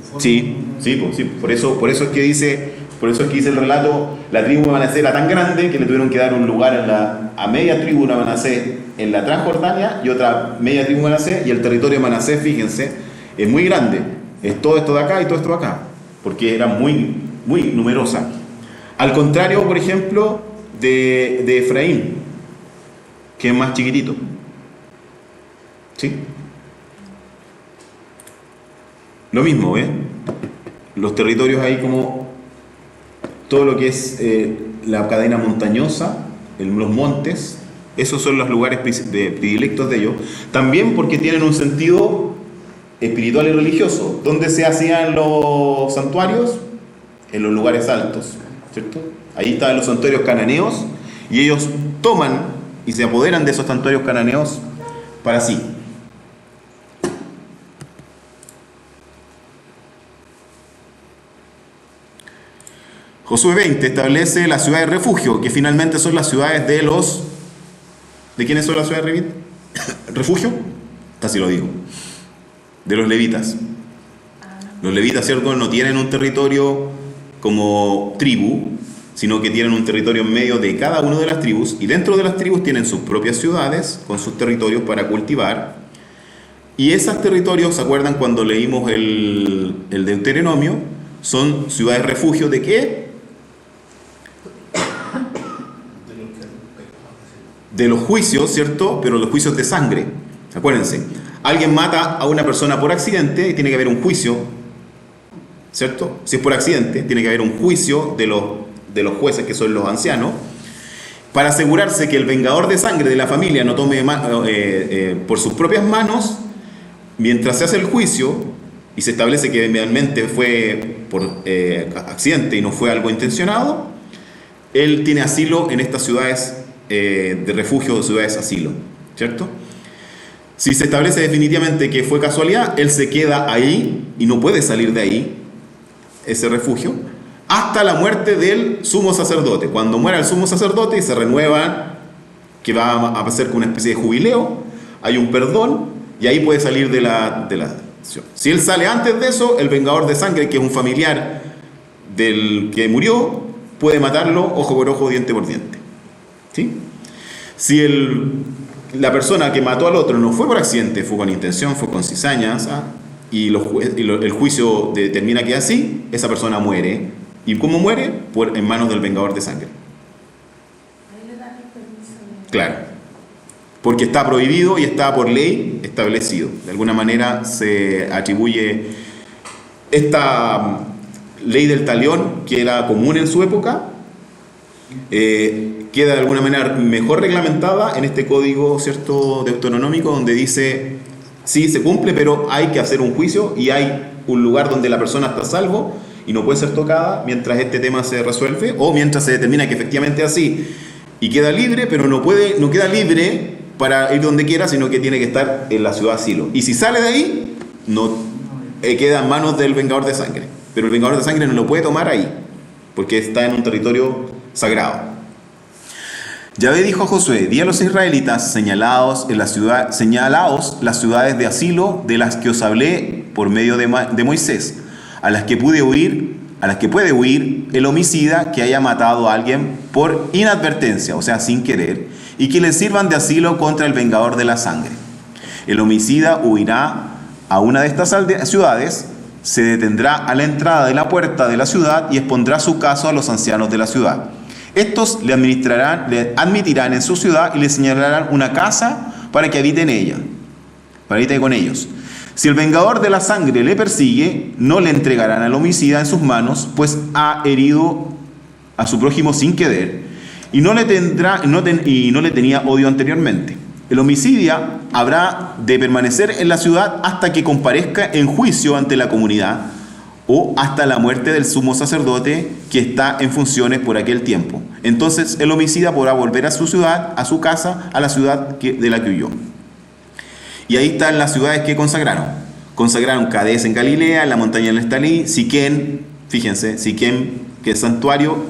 conforman. Sí, por eso es que dice el relato, la tribu de Manasés era tan grande que le tuvieron que dar un lugar a media tribu de Manasés en la Transjordania y otra media tribu de Manasés, y el territorio de Manasés, fíjense, es muy grande, es todo esto de acá y todo esto de acá, porque era muy, muy numerosa. Al contrario, por ejemplo, de Efraín, que es más chiquitito. ¿Sí? Lo mismo, ¿ves? Los territorios ahí como todo lo que es la cadena montañosa, los montes, esos son los lugares predilectos de ellos. También porque tienen un sentido espiritual y religioso. ¿Dónde se hacían los santuarios? En los lugares altos, ¿cierto? Ahí estaban los santuarios cananeos y ellos toman y se apoderan de esos santuarios cananeos para sí. Josué 20 establece las ciudades de refugio, que finalmente son las ciudades de los... ¿De quiénes son las ciudades de refugio? Casi lo digo. De los levitas. Los levitas, ¿cierto?, no tienen un territorio como tribu, sino que tienen un territorio en medio de cada una de las tribus, y dentro de las tribus tienen sus propias ciudades con sus territorios para cultivar. Y esos territorios, ¿se acuerdan cuando leímos el Deuteronomio? son ciudades refugio ¿de qué? De los juicios, ¿cierto? Pero los juicios de sangre. Acuérdense, alguien mata a una persona por accidente y tiene que haber un juicio, ¿cierto? Si es por accidente, tiene que haber un juicio de los jueces, que son los ancianos, para asegurarse que el vengador de sangre de la familia no tome por sus propias manos, mientras se hace el juicio y se establece que realmente fue por accidente y no fue algo intencionado, él tiene asilo en estas ciudades de refugio o ciudades asilo, ¿cierto? Si se establece definitivamente que fue casualidad, él se queda ahí y no puede salir de ahí, ese refugio, hasta la muerte del sumo sacerdote. Cuando muera el sumo sacerdote y se renueva, que va a ser como una especie de jubileo, hay un perdón y ahí puede salir de la acción. Si él sale antes de eso, el vengador de sangre, que es un familiar del que murió, puede matarlo ojo por ojo, diente por diente. ¿Sí? Si la persona que mató al otro no fue por accidente, fue con intención, fue con cizañas, y el juicio determina que es así, esa persona muere. ¿Y cómo muere? En manos del vengador de sangre. Ahí le dan el permiso. Claro. Porque está prohibido y está por ley establecido. De alguna manera se atribuye esta ley del talión, que era común en su época, queda de alguna manera mejor reglamentada en este código, ¿cierto?, deuteronómico, donde dice, sí, se cumple, pero hay que hacer un juicio y hay un lugar donde la persona está a salvo y no puede ser tocada mientras este tema se resuelve, o mientras se determina que efectivamente es así y queda libre, pero no queda libre para ir donde quiera, sino que tiene que estar en la ciudad asilo. Y si sale de ahí, no queda en manos del vengador de sangre. Pero el vengador de sangre no lo puede tomar ahí, porque está en un territorio sagrado. Yahvé dijo a Josué: di a los israelitas, señalaos las ciudades de asilo de las que os hablé por medio de Moisés, a las que puede huir el homicida que haya matado a alguien por inadvertencia, o sea, sin querer, y que les sirvan de asilo contra el vengador de la sangre. El homicida huirá a una de estas ciudades, se detendrá a la entrada de la puerta de la ciudad y expondrá su caso a los ancianos de la ciudad. Estos le admitirán en su ciudad y le señalarán una casa para que habite en ella, para que habite con ellos. Si el vengador de la sangre le persigue, no le entregarán al homicida en sus manos, pues ha herido a su prójimo sin querer y no le tenía odio anteriormente. El homicida habrá de permanecer en la ciudad hasta que comparezca en juicio ante la comunidad o hasta la muerte del sumo sacerdote que está en funciones por aquel tiempo. Entonces el homicida podrá volver a su ciudad, a su casa, a la ciudad de la que huyó. Y ahí están las ciudades que consagraron. Consagraron Cades en Galilea, en la montaña del Estalí, Siquén, fíjense, Siquén, que es santuario,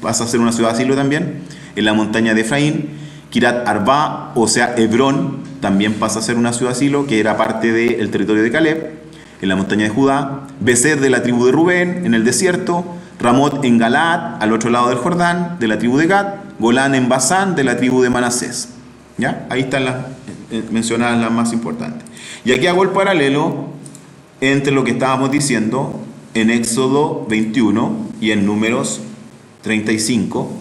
pasa a ser una ciudad asilo también, en la montaña de Efraín. Kirat Arba, o sea, Hebrón, también pasa a ser una ciudad asilo, que era parte del territorio de Caleb, en la montaña de Judá. Beser, de la tribu de Rubén, en el desierto. Ramot en Galaad, al otro lado del Jordán, de la tribu de Gad. Golán en Basán, de la tribu de Manasés. ¿Ya? Ahí están las mencionadas, las más importantes. Y aquí hago el paralelo entre lo que estábamos diciendo en Éxodo 21 y en Números 35.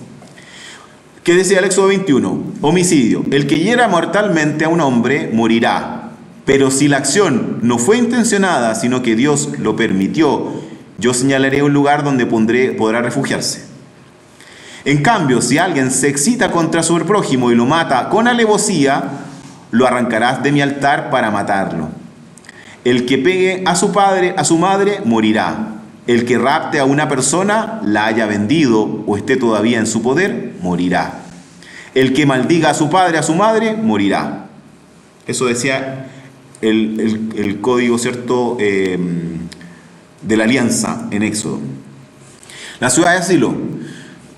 ¿Qué decía el Éxodo 21? Homicidio. El que hiera mortalmente a un hombre morirá. Pero si la acción no fue intencionada, sino que Dios lo permitió, yo señalaré un lugar donde podrá refugiarse. En cambio, si alguien se excita contra su prójimo y lo mata con alevosía, lo arrancarás de mi altar para matarlo. El que pegue a su padre, a su madre, morirá. El que rapte a una persona, la haya vendido o esté todavía en su poder, morirá. El que maldiga a su padre, a su madre, morirá. Eso decía el código, ¿cierto?, de la alianza en Éxodo. La ciudad de asilo,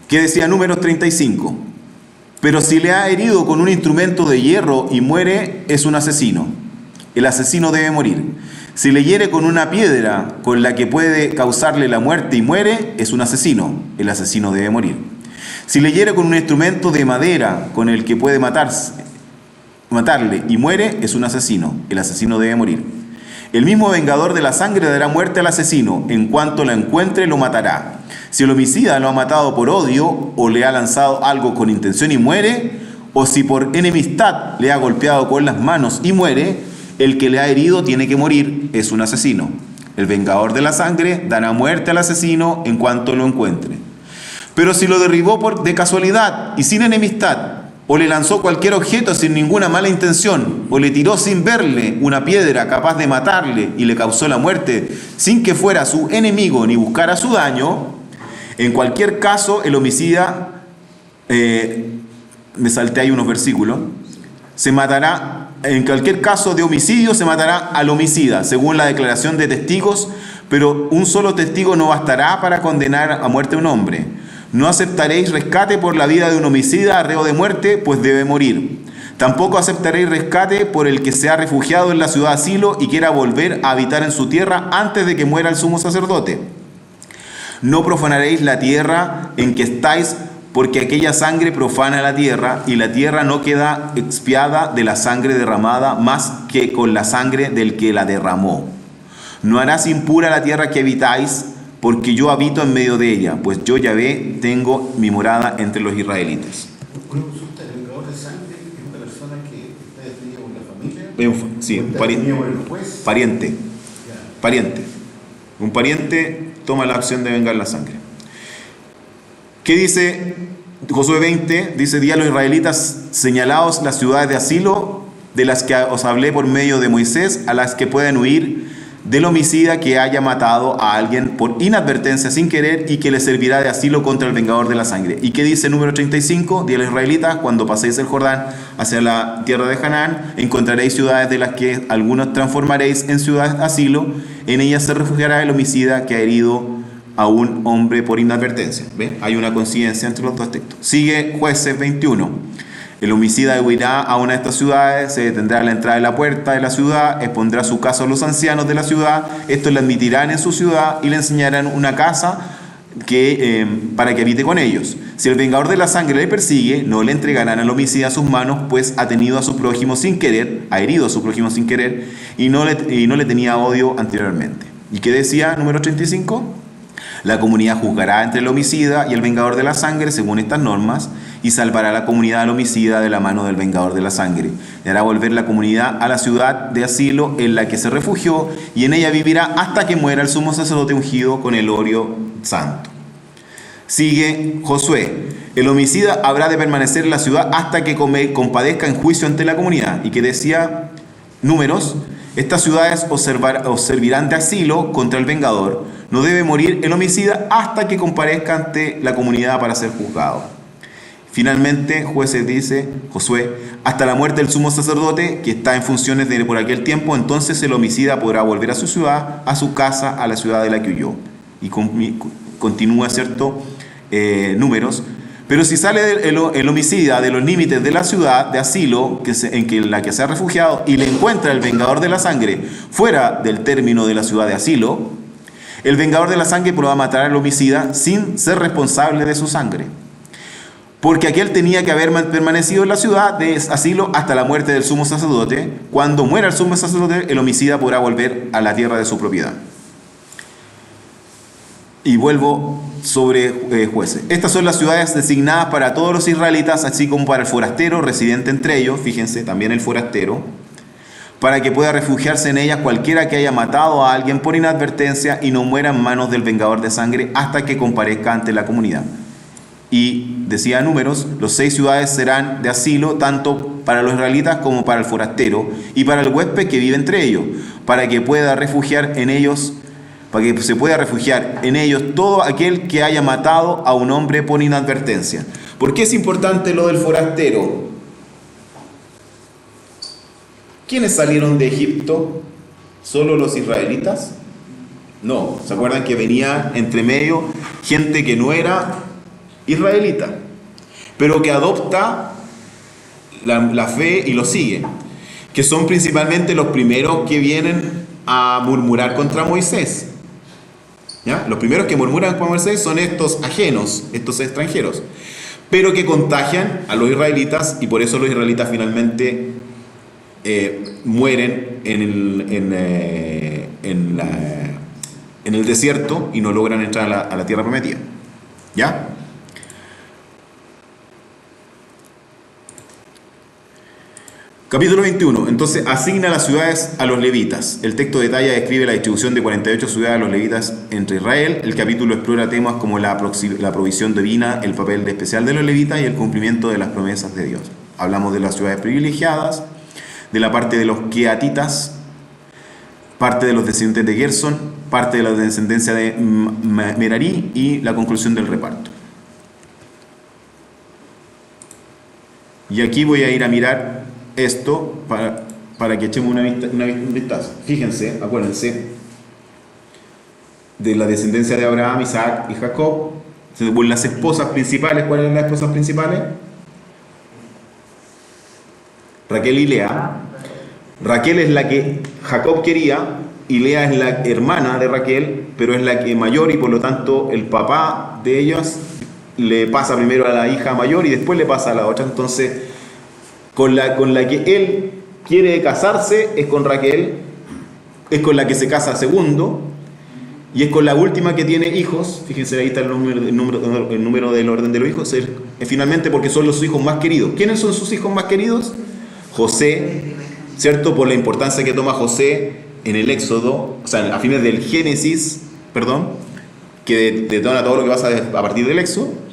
que decía Números 35. Pero si le ha herido con un instrumento de hierro y muere, es un asesino. El asesino debe morir. Si le hiere con una piedra con la que puede causarle la muerte y muere, es un asesino. El asesino debe morir. Si le hiere con un instrumento de madera con el que puede matarle y muere, es un asesino. El asesino debe morir. El mismo vengador de la sangre dará muerte al asesino. En cuanto lo encuentre, lo matará. Si el homicida lo ha matado por odio o le ha lanzado algo con intención y muere, o si por enemistad le ha golpeado con las manos y muere, el que le ha herido tiene que morir, es un asesino. El vengador de la sangre dará muerte al asesino en cuanto lo encuentre. Pero si lo derribó de casualidad y sin enemistad, o le lanzó cualquier objeto sin ninguna mala intención, o le tiró sin verle una piedra capaz de matarle y le causó la muerte sin que fuera su enemigo ni buscara su daño, en cualquier caso el homicida, me salté ahí unos versículos, se matará, en cualquier caso de homicidio se matará al homicida, según la declaración de testigos, pero un solo testigo no bastará para condenar a muerte a un hombre. No aceptaréis rescate por la vida de un homicida, reo de muerte, pues debe morir. Tampoco aceptaréis rescate por el que se ha refugiado en la ciudad asilo y quiera volver a habitar en su tierra antes de que muera el sumo sacerdote. No profanaréis la tierra en que estáis, porque aquella sangre profana la tierra, y la tierra no queda expiada de la sangre derramada más que con la sangre del que la derramó. No harás impura la tierra que habitáis, porque yo habito en medio de ella, pues yo Yahvé tengo mi morada entre los israelitas. Una consulta, el vengador de sangre es una persona que está definida por la familia. Sí, por el juez. pariente. Ya. Pariente. Un pariente toma la acción de vengar la sangre. ¿Qué dice Josué 20? Dice: di a los israelitas, señalaos las ciudades de asilo de las que os hablé por medio de Moisés, a las que pueden huir del homicida que haya matado a alguien por inadvertencia sin querer y que le servirá de asilo contra el vengador de la sangre. ¿Y qué dice número 35? Di a los israelitas, cuando paséis el Jordán hacia la tierra de Canaán, encontraréis ciudades de las que algunas transformaréis en ciudades de asilo, en ellas se refugiará el homicida que ha herido a un hombre por inadvertencia. ¿Ven? Hay una coincidencia entre los dos textos. Sigue Jueces 21. El homicida huirá a una de estas ciudades, se detendrá a la entrada de la puerta de la ciudad, expondrá su caso a los ancianos de la ciudad, estos le admitirán en su ciudad y le enseñarán una casa para que habite con ellos. Si el vengador de la sangre le persigue, no le entregarán al homicida a sus manos, pues ha tenido a su prójimo sin querer, ha herido a su prójimo sin querer, y no le tenía odio anteriormente. ¿Y qué decía número 35? La comunidad juzgará entre el homicida y el vengador de la sangre según estas normas, y salvará a la comunidad al homicida de la mano del vengador de la sangre. Le hará volver la comunidad a la ciudad de asilo en la que se refugió, y en ella vivirá hasta que muera el sumo sacerdote ungido con el óleo santo. Sigue Josué. El homicida habrá de permanecer en la ciudad hasta que compadezca en juicio ante la comunidad. ¿Y que decía Números? Estas ciudades os servirán de asilo contra el vengador. No debe morir el homicida hasta que comparezca ante la comunidad para ser juzgado. Finalmente, Jueces dice, Josué, hasta la muerte del sumo sacerdote, que está en funciones por aquel tiempo, entonces el homicida podrá volver a su ciudad, a su casa, a la ciudad de la que huyó. Y continúa, ¿cierto? Números. Pero si sale el homicida de los límites de la ciudad de asilo en la que se ha refugiado y le encuentra el vengador de la sangre fuera del término de la ciudad de asilo, el vengador de la sangre podrá matar al homicida sin ser responsable de su sangre. Porque aquel tenía que haber permanecido en la ciudad de asilo hasta la muerte del sumo sacerdote. Cuando muera el sumo sacerdote, el homicida podrá volver a la tierra de su propiedad. Y vuelvo sobre Jueces. Estas son las ciudades designadas para todos los israelitas, así como para el forastero residente entre ellos, fíjense, también el forastero, para que pueda refugiarse en ellas cualquiera que haya matado a alguien por inadvertencia y no muera en manos del vengador de sangre hasta que comparezca ante la comunidad. Y decía Números, los 6 ciudades serán de asilo tanto para los israelitas como para el forastero y para el huésped que vive entre ellos, para que se pueda refugiar en ellos todo aquel que haya matado a un hombre por inadvertencia. ¿Por qué es importante lo del forastero? ¿Quiénes salieron de Egipto? ¿Solo los israelitas? No, ¿se acuerdan que venía entre medio gente que no era israelita, pero que adopta la fe y lo sigue? Que son principalmente los primeros que vienen a murmurar contra Moisés. ¿Ya? Los primeros que murmuran contra Moisés son estos ajenos, estos extranjeros, pero que contagian a los israelitas, y por eso los israelitas finalmente mueren en el desierto y no logran entrar a la tierra prometida. ¿Ya? Capítulo 21. Entonces asigna las ciudades a los levitas. El texto detalla y describe la distribución de 48 ciudades a los levitas entre Israel. El capítulo explora temas como la provisión divina, el papel especial de los levitas y el cumplimiento de las promesas de Dios. Hablamos de las ciudades privilegiadas, de la parte de los queatitas, parte de los descendientes de Gerson, parte de la descendencia de Merari y la conclusión del reparto. Y aquí voy a ir a mirar esto para que echemos un vistazo. Fíjense, acuérdense de la descendencia de Abraham, Isaac y Jacob. Las esposas principales, ¿cuáles eran las esposas principales? Raquel y Lea. Raquel es la que Jacob quería y Lea es la hermana de Raquel, pero es la que mayor y por lo tanto el papá de ellas le pasa primero a la hija mayor y después le pasa a la otra. Entonces con la que él quiere casarse es con Raquel, es con la que se casa segundo y es con la última que tiene hijos. Fíjense, ahí está el número del orden de los hijos, es finalmente porque son los hijos más queridos. ¿Quiénes son sus hijos más queridos? José, ¿cierto? Por la importancia que toma José en el Éxodo, o sea, a fines del Génesis, que detona todo lo que pasa a partir del Éxodo.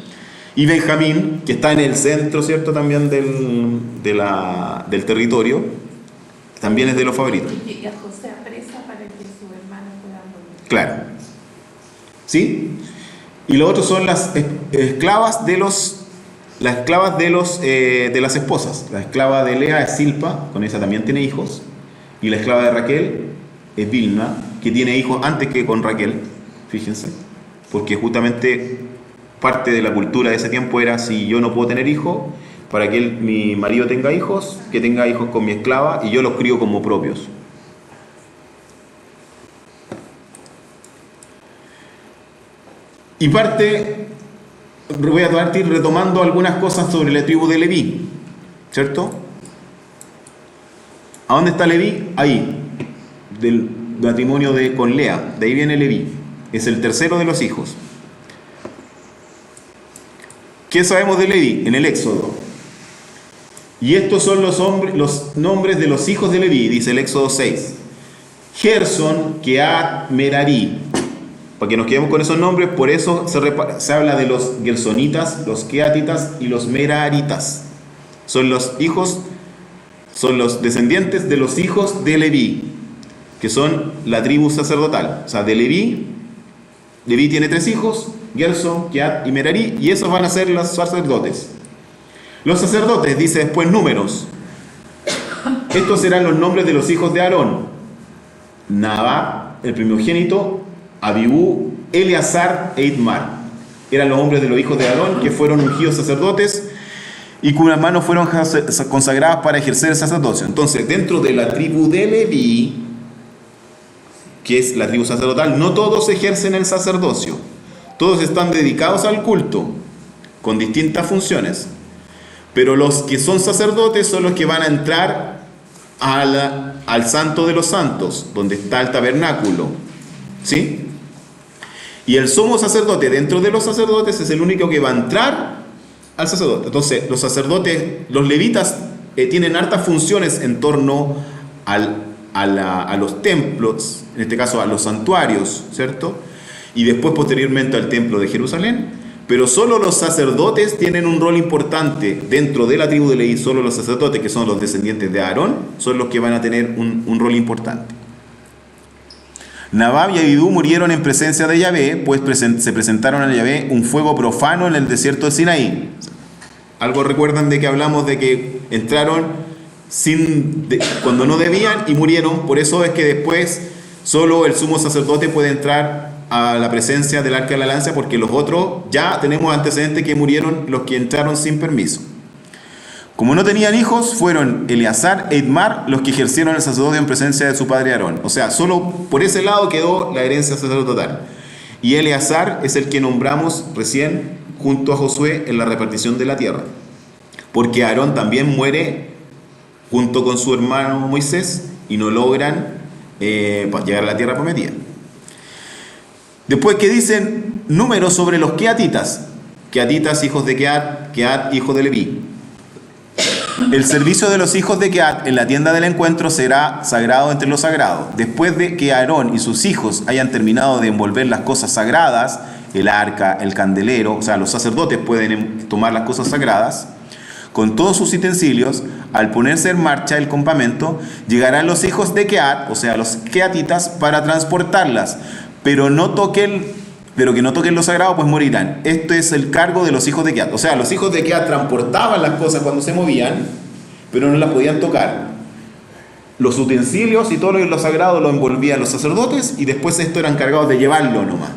Y Benjamín, que está en el centro, ¿cierto? También del territorio, también es de los favoritos. Y a José apresa para que su hermano pueda volver. Claro. ¿Sí? Y lo otro son las esclavas de las esposas. La esclava de Lea es Silpa, con esa también tiene hijos. Y la esclava de Raquel es Bilna, que tiene hijos antes que con Raquel. Fíjense. Porque justamente parte de la cultura de ese tiempo era, si yo no puedo tener hijos, para que mi marido tenga hijos, que tenga hijos con mi esclava y yo los crío como propios. Y voy a partir retomando algunas cosas sobre la tribu de Leví, ¿cierto? ¿A dónde está Leví? Ahí, del matrimonio con Lea, de ahí viene Leví, es el tercero de los hijos. ¿Qué sabemos de Leví? En el Éxodo. Y estos son los nombres de los hijos de Leví, dice el Éxodo 6. Gerson, Keat, Merari. Para que nos quedemos con esos nombres, por eso se habla de los gersonitas, los keatitas y los meraritas. Son los descendientes de los hijos de Leví, que son la tribu sacerdotal. O sea, de Leví tiene 3 hijos, Gerson, Keat y Merari, y esos van a ser los sacerdotes. Los sacerdotes, dice después Números. Estos serán los nombres de los hijos de Aarón: Nadab, el primogénito, Abibú, Eleazar e Itmar. Eran los hombres de los hijos de Aarón que fueron ungidos sacerdotes y cuyas manos fueron consagradas para ejercer el sacerdocio. Entonces, dentro de la tribu de Leví, que es la tribu sacerdotal, no todos ejercen el sacerdocio. Todos están dedicados al culto, con distintas funciones. Pero los que son sacerdotes son los que van a entrar al santo de los santos, donde está el tabernáculo. ¿Sí? Y el sumo sacerdote dentro de los sacerdotes es el único que va a entrar al sacerdote. Entonces, los sacerdotes, los levitas, tienen hartas funciones en torno a los templos, en este caso a los santuarios, ¿cierto? Y después posteriormente al templo de Jerusalén, pero solo los sacerdotes tienen un rol importante dentro de la tribu de Leví. Solo los sacerdotes, que son los descendientes de Aarón, son los que van a tener un rol importante. Nadab y Abibú murieron en presencia de Yahvé, pues se presentaron a Yahvé un fuego profano en el desierto de Sinaí. Algo recuerdan de que hablamos de que entraron cuando no debían y murieron. Por eso es que después solo el sumo sacerdote puede entrar a la presencia del arca de la alianza, porque los otros ya tenemos antecedentes que murieron los que entraron sin permiso. Como no tenían hijos, fueron Eleazar e Itmar los que ejercieron el sacerdocio en presencia de su padre Aarón. O sea, solo por ese lado quedó la herencia sacerdotal. Y Eleazar es el que nombramos recién junto a Josué en la repartición de la tierra, porque Aarón también muere junto con su hermano Moisés y no logran llegar a la tierra prometida. Después que dicen números sobre los queatitas. Queatitas, hijos de Queat, Queat, hijo de Leví. El servicio de los hijos de Queat en la tienda del encuentro será sagrado entre los sagrados. Después de que Aarón y sus hijos hayan terminado de envolver las cosas sagradas, el arca, el candelero, o sea, los sacerdotes pueden tomar las cosas sagradas, con todos sus utensilios, al ponerse en marcha el campamento, llegarán los hijos de Queat, o sea, los queatitas, para transportarlas, pero que no toquen lo sagrado, pues morirán. Esto es el cargo de los hijos de Queat. O sea, los hijos de Queat transportaban las cosas cuando se movían, pero no las podían tocar. Los utensilios y todo lo sagrado lo envolvían los sacerdotes y después estos eran encargados de llevarlo nomás.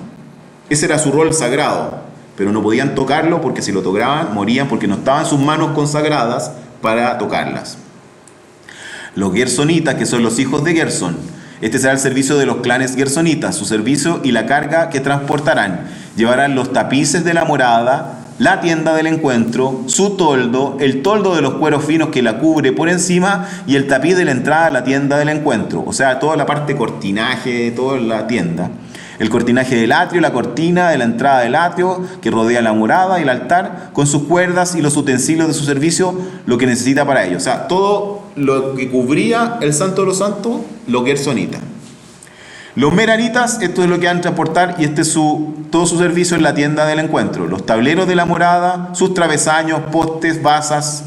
Ese era su rol sagrado, pero no podían tocarlo porque si lo tocaban morían porque no estaban sus manos consagradas para tocarlas. Los gersonitas, que son los hijos de Gersón, este será el servicio de los clanes gersonitas, su servicio y la carga que transportarán. Llevarán los tapices de la morada, la tienda del encuentro, su toldo, el toldo de los cueros finos que la cubre por encima y el tapiz de la entrada a la tienda del encuentro. O sea, toda la parte de cortinaje, toda la tienda. El cortinaje del atrio, la cortina de la entrada del atrio que rodea la morada y el altar, con sus cuerdas y los utensilios de su servicio, lo que necesita para ello. O sea, todo lo que cubría el santo de los santos, lo gersonita. Los meraritas, esto es lo que van a transportar y este es todo su servicio en la tienda del encuentro. Los tableros de la morada, sus travesaños, postes, basas,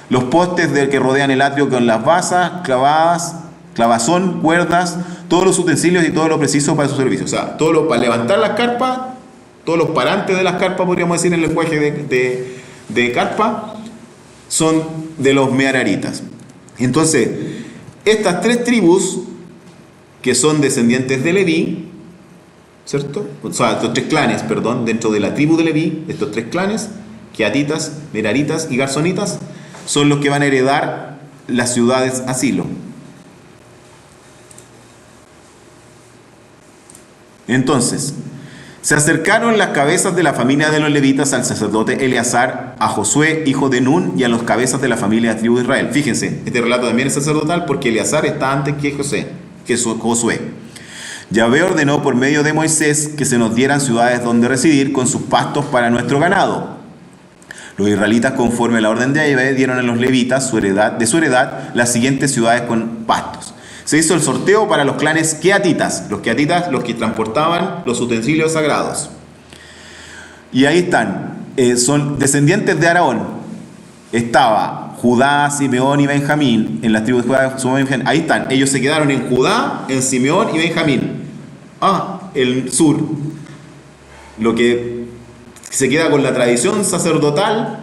los postes que rodean el atrio con las basas clavadas, clavazón, cuerdas, todos los utensilios y todo lo preciso para su servicio. O sea, todo lo para levantar las carpas, todos los parantes de las carpas, podríamos decir en el lenguaje de carpa, son de los meraritas. Entonces, estas tres tribus, que son descendientes de Leví, ¿cierto? O sea, estos tres clanes, perdón, dentro de la tribu de Leví, estos tres clanes, queatitas, meraritas y garsonitas, son los que van a heredar las ciudades asilo. Entonces, se acercaron las cabezas de la familia de los levitas al sacerdote Eleazar, a Josué, hijo de Nun, y a los cabezas de la familia de la tribu de Israel. Fíjense, este relato también es sacerdotal porque Eleazar está antes que Josué. Yahvé ordenó por medio de Moisés que se nos dieran ciudades donde residir con sus pastos para nuestro ganado. Los israelitas, conforme a la orden de Yahvé, dieron a los levitas de su heredad las siguientes ciudades con pastos. Se hizo el sorteo para los clanes queatitas, los que transportaban los utensilios sagrados. Y ahí están, son descendientes de Aarón. Estaba Judá, Simeón y Benjamín, en las tribus de Judá, Simeón y Benjamín. Ahí están, ellos se quedaron en Judá, en Simeón y Benjamín. El sur, lo que se queda con la tradición sacerdotal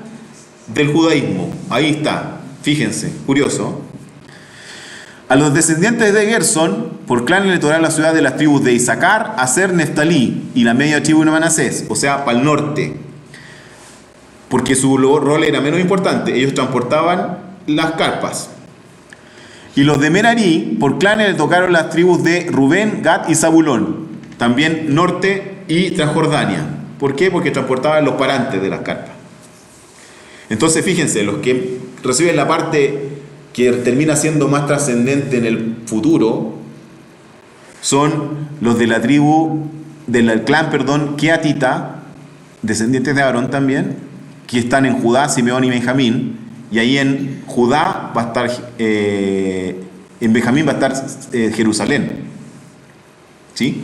del judaísmo. Ahí está, fíjense, curioso. A los descendientes de Gersón, por clan le tocaron la ciudad de las tribus de Isaacar, Aser, Neftalí y la media tribu de Manasés, o sea, para el norte. Porque su rol era menos importante, ellos transportaban las carpas. Y los de Merarí, por clan le tocaron las tribus de Rubén, Gad y Zabulón, también norte y Transjordania. ¿Por qué? Porque transportaban los parantes de las carpas. Entonces, fíjense, los que reciben la parte que termina siendo más trascendente en el futuro, son los de la tribu, del clan, queatita, descendientes de Aarón también, que están en Judá, Simeón y Benjamín, y ahí en Judá va a estar, en Benjamín va a estar Jerusalén. ¿Sí?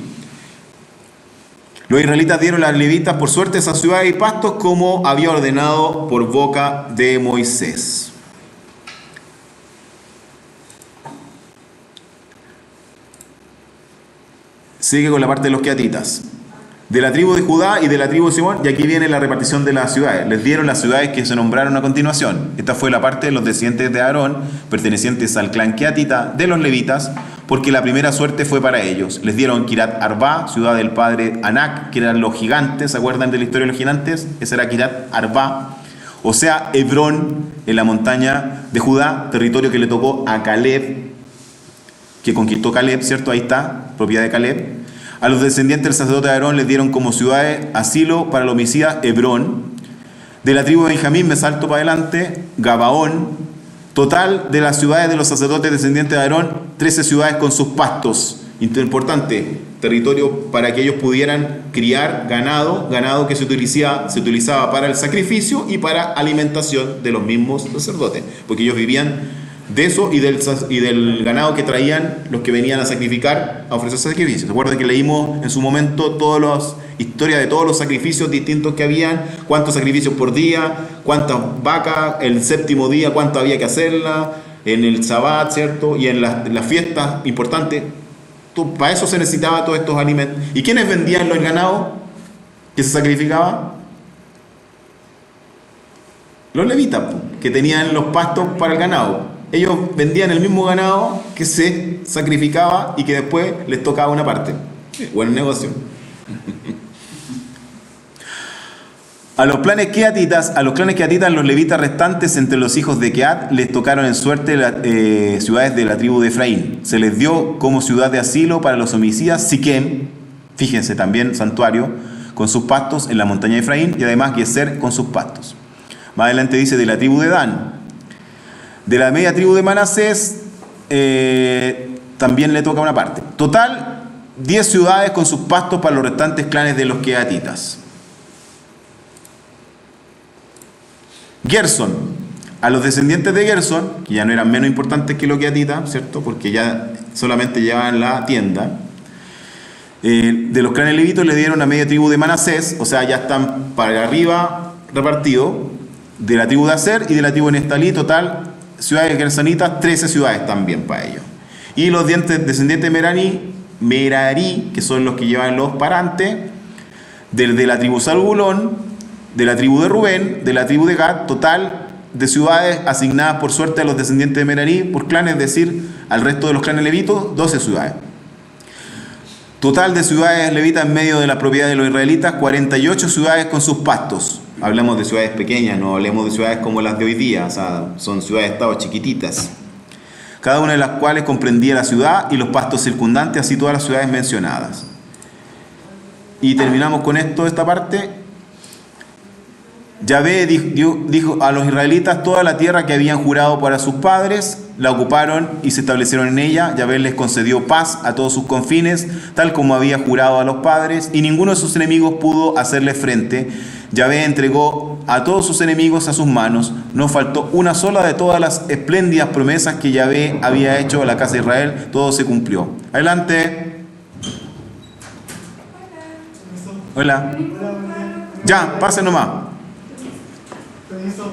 Los israelitas dieron a las levitas por suerte esas ciudades y pastos como había ordenado por boca de Moisés. Sigue con la parte de los queatitas. De la tribu de Judá y de la tribu de Simón, y aquí viene la repartición de las ciudades. Les dieron las ciudades que se nombraron a continuación. Esta fue la parte de los descendientes de Aarón, pertenecientes al clan queatita de los levitas, porque la primera suerte fue para ellos. Les dieron Kirat Arba, ciudad del padre Anac, que eran los gigantes. ¿Se acuerdan de la historia de los gigantes? Esa era Kirat Arba. O sea, Hebrón, en la montaña de Judá, territorio que le tocó a Caleb, que conquistó Caleb, ¿cierto? Ahí está, propiedad de Caleb. A los descendientes del sacerdote de Aarón les dieron como ciudades asilo para el homicida Hebrón. De la tribu de Benjamín me salto para adelante, Gabaón, Total de las ciudades de los sacerdotes descendientes de Aarón, 13 ciudades con sus pastos. Importante, territorio para que ellos pudieran criar ganado que se utilizaba para el sacrificio y para alimentación de los mismos sacerdotes, porque ellos vivían de eso y del ganado que traían los que venían a sacrificar, a ofrecer sacrificios. Recuerden que leímos en su momento todas las historias de todos los sacrificios distintos que habían, cuántos sacrificios por día, cuántas vacas, el séptimo día, cuánto había que hacerla, en el sabbat, ¿cierto? Y en las fiestas importantes. Para eso se necesitaba todos estos alimentos. ¿Y quiénes vendían el ganado que se sacrificaba? Los levitas, que tenían los pastos para el ganado. Ellos vendían el mismo ganado que se sacrificaba y que después les tocaba una parte. Buen negocio. A los clanes queatitas, los levitas restantes entre los hijos de Queat les tocaron en suerte ciudades de la tribu de Efraín. Se les dio como ciudad de asilo para los homicidas Siquem, fíjense también santuario, con sus pastos en la montaña de Efraín, y además Geser con sus pastos. Más adelante dice de la tribu de Dan. De la media tribu de Manasés también le toca una parte. Total, 10 ciudades con sus pastos para los restantes clanes de los queatitas. Gerson, a los descendientes de Gerson, que ya no eran menos importantes que los queatitas, ¿cierto? Porque ya solamente llevaban la tienda. De los clanes levitos le dieron a media tribu de Manasés, o sea, ya están para arriba repartidos, de la tribu de Aser y de la tribu de Neftalí, total, ciudades gersonitas, 13 ciudades también para ellos. Y los descendientes de Merari, que son los que llevan los parantes, de la tribu Zabulón, de la tribu de Rubén, de la tribu de Gad, total de ciudades asignadas por suerte a los descendientes de Merari por clanes, es decir, al resto de los clanes levitos, 12 ciudades. Total de ciudades levitas en medio de la propiedad de los israelitas, 48 ciudades con sus pastos. Hablamos de ciudades pequeñas, no hablemos de ciudades como las de hoy día, o sea, son ciudades-estados chiquititas. Cada una de las cuales comprendía la ciudad y los pastos circundantes, así todas las ciudades mencionadas. Y terminamos con esto, esta parte. Yahvé dijo a los israelitas: toda la tierra que habían jurado para sus padres, la ocuparon y se establecieron en ella. Yahvé les concedió paz a todos sus confines, tal como había jurado a los padres, y ninguno de sus enemigos pudo hacerle frente. Yahvé entregó a todos sus enemigos a sus manos. No faltó una sola de todas las espléndidas promesas que Yahvé había hecho a la casa de Israel. Todo se cumplió. Adelante. Hola. Ya, pase nomás. Permiso.